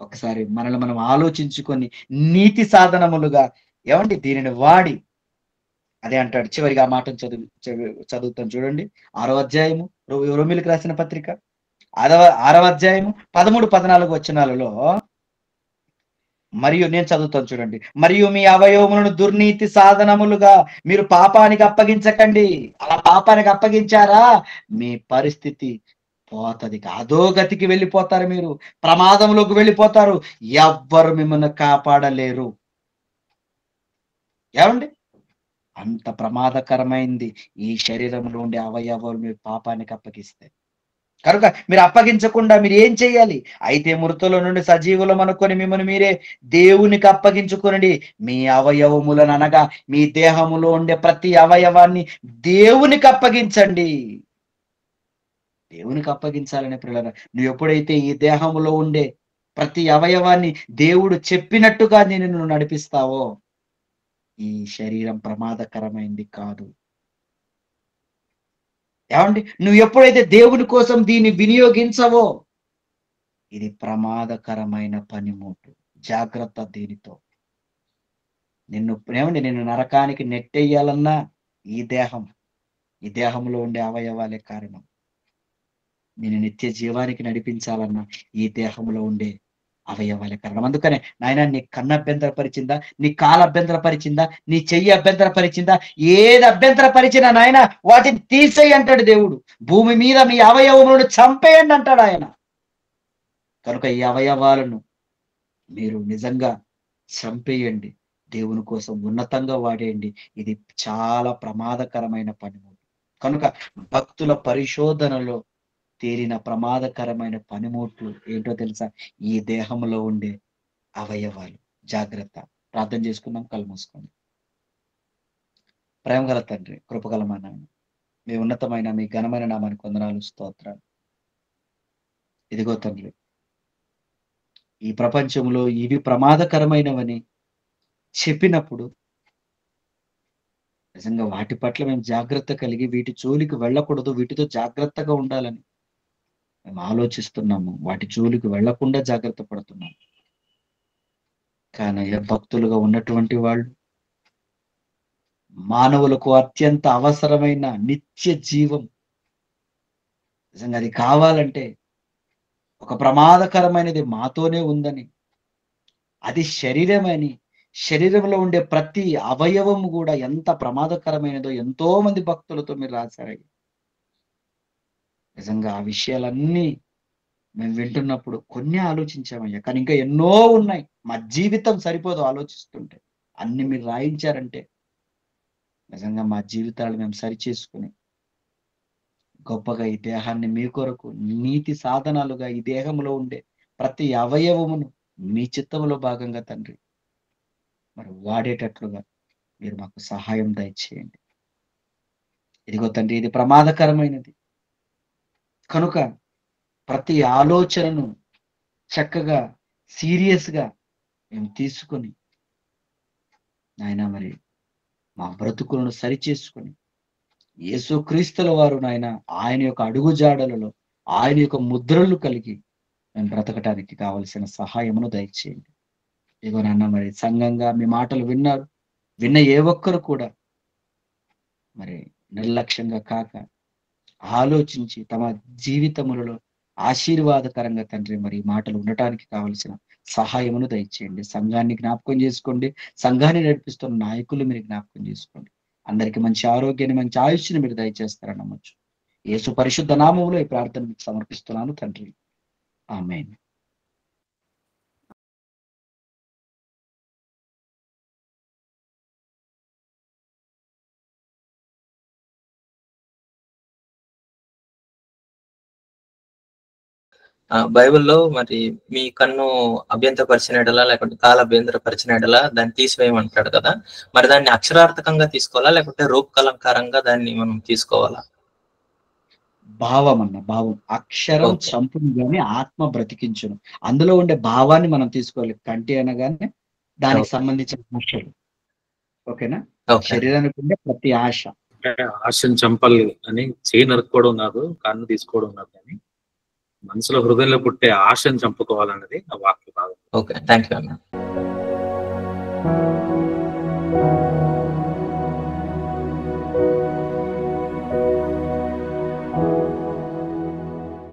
ఒకసారి మనల్ని మనం ఆలోచించుకొని నీతి సాధనములుగా ఏవండి? దీనిని వాడి అదే అంటాడు చివరిగా ఆ మాటను చదువుతాను చూడండి. 6వ అధ్యాయము రోమీయులకు రాసిన పత్రిక 6వ అధ్యాయము 13, 14 వచనాలలో మరియు నేను చదువుతాను చూడండి. మరియు మీ అవయవములను దుర్నీతి సాధనములుగా మీరు పాపానికి అప్పగించకండి. అలా పాపానికి అప్పగించారా మీ పరిస్థితి పోతది. అధోగతికి వెళ్ళిపోతారు మీరు. ప్రమాదంలోకి వెళ్ళిపోతారు. ఎవ్వరు మిమ్మల్ని కాపాడలేరు. ఏవండి? అంత ప్రమాదకరమైంది ఈ శరీరంలో ఉండే అవయవాలు మీరు పాపానికి అప్పగిస్తే. కనుక మీరు అప్పగించకుండా మీరు ఏం చేయాలి? అయితే మృతుల నుండి సజీవులం అనుకొని మిమ్మల్ని మీరే దేవునికి అప్పగించుకొనండి. మీ అవయవములను అనగా మీ దేహములో ఉండే ప్రతి అవయవాన్ని దేవునికి అప్పగించండి. దేవునికి అప్పగించాలనే ప్రియులారా. నువ్వు ఎప్పుడైతే ఈ దేహములో ఉండే ప్రతి అవయవాన్ని దేవుడు చెప్పినట్టుగా నువ్వు నడిపిస్తావో, ఈ శరీరం ప్రమాదకరమైంది కాదు. ఏవండి? నువ్వు ఎప్పుడైతే దేవుని కోసం దీన్ని వినియోగించవో, ఇది ప్రమాదకరమైన పనిముట్టు. జాగ్రత్త దీనితో. నిన్ను నరకానికి నెట్టేయాలన్నా ఈ దేహంలో ఉండే అవయవాలే కారణం. నేను నిత్య జీవానికి నడిపించాలన్నా ఈ దేహంలో ఉండే అవయవాలే కారణం. అందుకనే నాయన నీ కన్ను అభ్యంతరపరిచిందా, నీ కాలు అభ్యంతరపరిచిందా, నీ చెయ్యి అభ్యంతరపరిచిందా, ఏది అభ్యంతరపరిచినా నాయన వాటిని తీసేయి అంటాడు దేవుడు. భూమి మీద మీ అవయవములను చంపేయండి అంటాడు ఆయన. కనుక ఈ అవయవాలను మీరు నిజంగా చంపేయండి, దేవుని కోసం ఉన్నతంగా వాడేయండి. ఇది చాలా ప్రమాదకరమైన పనిముట్టు. కనుక భక్తుల పరిశోధనలో తేలిన ప్రమాదకరమైన పనిముట్లు ఏంటో తెలుసా? ఈ దేహంలో ఉండే అవయవాలు. జాగ్రత్త. ప్రార్థన చేసుకుందాం, కళ్ళు మూసుకోండి. ప్రేమగల తండ్రి, కృపగల మా నాయన, మీ ఉన్నతమైన మీ ఘనమైన నామానికి వందనాలు, స్తోత్రాలు. ఇదిగో తండ్రి, ఈ ప్రపంచంలో ఇవి ప్రమాదకరమైనవని చెప్పినప్పుడు నిజంగా వాటి పట్ల మేము జాగ్రత్త కలిగి వీటి జోలికి వెళ్ళకూడదు, వీటితో జాగ్రత్తగా ఉండాలని మేము ఆలోచిస్తున్నాము. వాటి జోలికి వెళ్లకుండా జాగ్రత్త పడుతున్నాము. కానీ భక్తులుగా ఉన్నటువంటి వాళ్ళు మానవులకు అత్యంత అవసరమైన నిత్య జీవం, నిజంగా అది కావాలంటే ఒక ప్రమాదకరమైనది మాతోనే ఉందని, అది శరీరమని, శరీరంలో ఉండే ప్రతి అవయవము కూడా ఎంత ప్రమాదకరమైనదో ఎంతో మంది భక్తులతో మీరు రాశారయ్య. నిజంగా ఆ విషయాలన్నీ మేము వింటున్నప్పుడు కొన్ని ఆలోచించామయ్యా, కానీ ఇంకా ఎన్నో ఉన్నాయి. మా జీవితం సరిపోదు ఆలోచిస్తుంటే. అన్ని మీరు రాయించారంటే నిజంగా మా జీవితాలు మేము సరిచేసుకుని గొప్పగా ఈ దేహాన్ని మీ కొరకు నీతి సాధనాలుగా ఈ దేహంలో ఉండే ప్రతి అవయవమును మీ చిత్తంలో భాగంగా తండ్రి మరి వాడేటట్లుగా మీరు మాకు సహాయం దయచేయండి. ఇదిగో తండ్రి, ఇది ప్రమాదకరమైనది కనుక ప్రతి ఆలోచనను చక్కగా సీరియస్గా మేము తీసుకొని నాయన మరి మా బ్రతుకులను సరిచేసుకొని యేసుక్రీస్తుల వారు నాయన ఆయన యొక్క అడుగుజాడలలో ఆయన యొక్క ముద్రలు కలిగి మేము బ్రతకటానికి కావలసిన సహాయమును దయచేయండి. ఇదిగో నాన్న మరి సంఘంగా మీ మాటలు విన్న ఏ ఒక్కరు కూడా మరి నిర్లక్ష్యంగా కాక ఆలోచించి తమ జీవితములలో ఆశీర్వాదకరంగా తండ్రి మరి ఈ మాటలు ఉండటానికి కావలసిన సహాయమును దయచేయండి. సంఘాన్ని జ్ఞాపకం చేసుకోండి, సంఘాన్ని నడిపిస్తున్న నాయకులు మీరు జ్ఞాపకం చేసుకోండి. అందరికీ మంచి ఆరోగ్యాన్ని, మంచి ఆయుష్ని మీరు దయచేస్తారని నమ్మొచ్చు. యేసు పరిశుద్ధ నామములో ఈ ప్రార్థన మీకు సమర్పిస్తున్నాను తండ్రి, ఆమేన్. బైబిల్లో మరి మీ కన్ను అభ్యంతరపరిచిన ఎడలా లేకుంటే కాలు అభ్యంతరపరిచిన ఎడలా దాన్ని తీసివేయమంటాడు కదా, మరి దాన్ని అక్షరార్థకంగా తీసుకోవాలా లేకుంటే రూపకలంకారంగా దాన్ని మనం తీసుకోవాలా? భావం అక్షరం ఓకే. చంపును గాని ఆత్మ బ్రతికించును. అందులో ఉండే భావాన్ని మనం తీసుకోవాలి. కంటి అనగానే దానికి ఓకే. సంబంధించిన ఆశలు. ఓకేనా? ఓకే. శరీరానికి ఉండే ప్రతి ఆశ. ఆశను చంపాలి అని చేయి నరుక్కోవడం కాదు, కన్ను తీసుకోవడం కాదు, కానీ మనసులో హృదయంలో పుట్టే ఆశను చంపుకోవాలన్నది ఆ వాక్య భాగం. ఓకే, థ్యాంక్ యూ అన్న.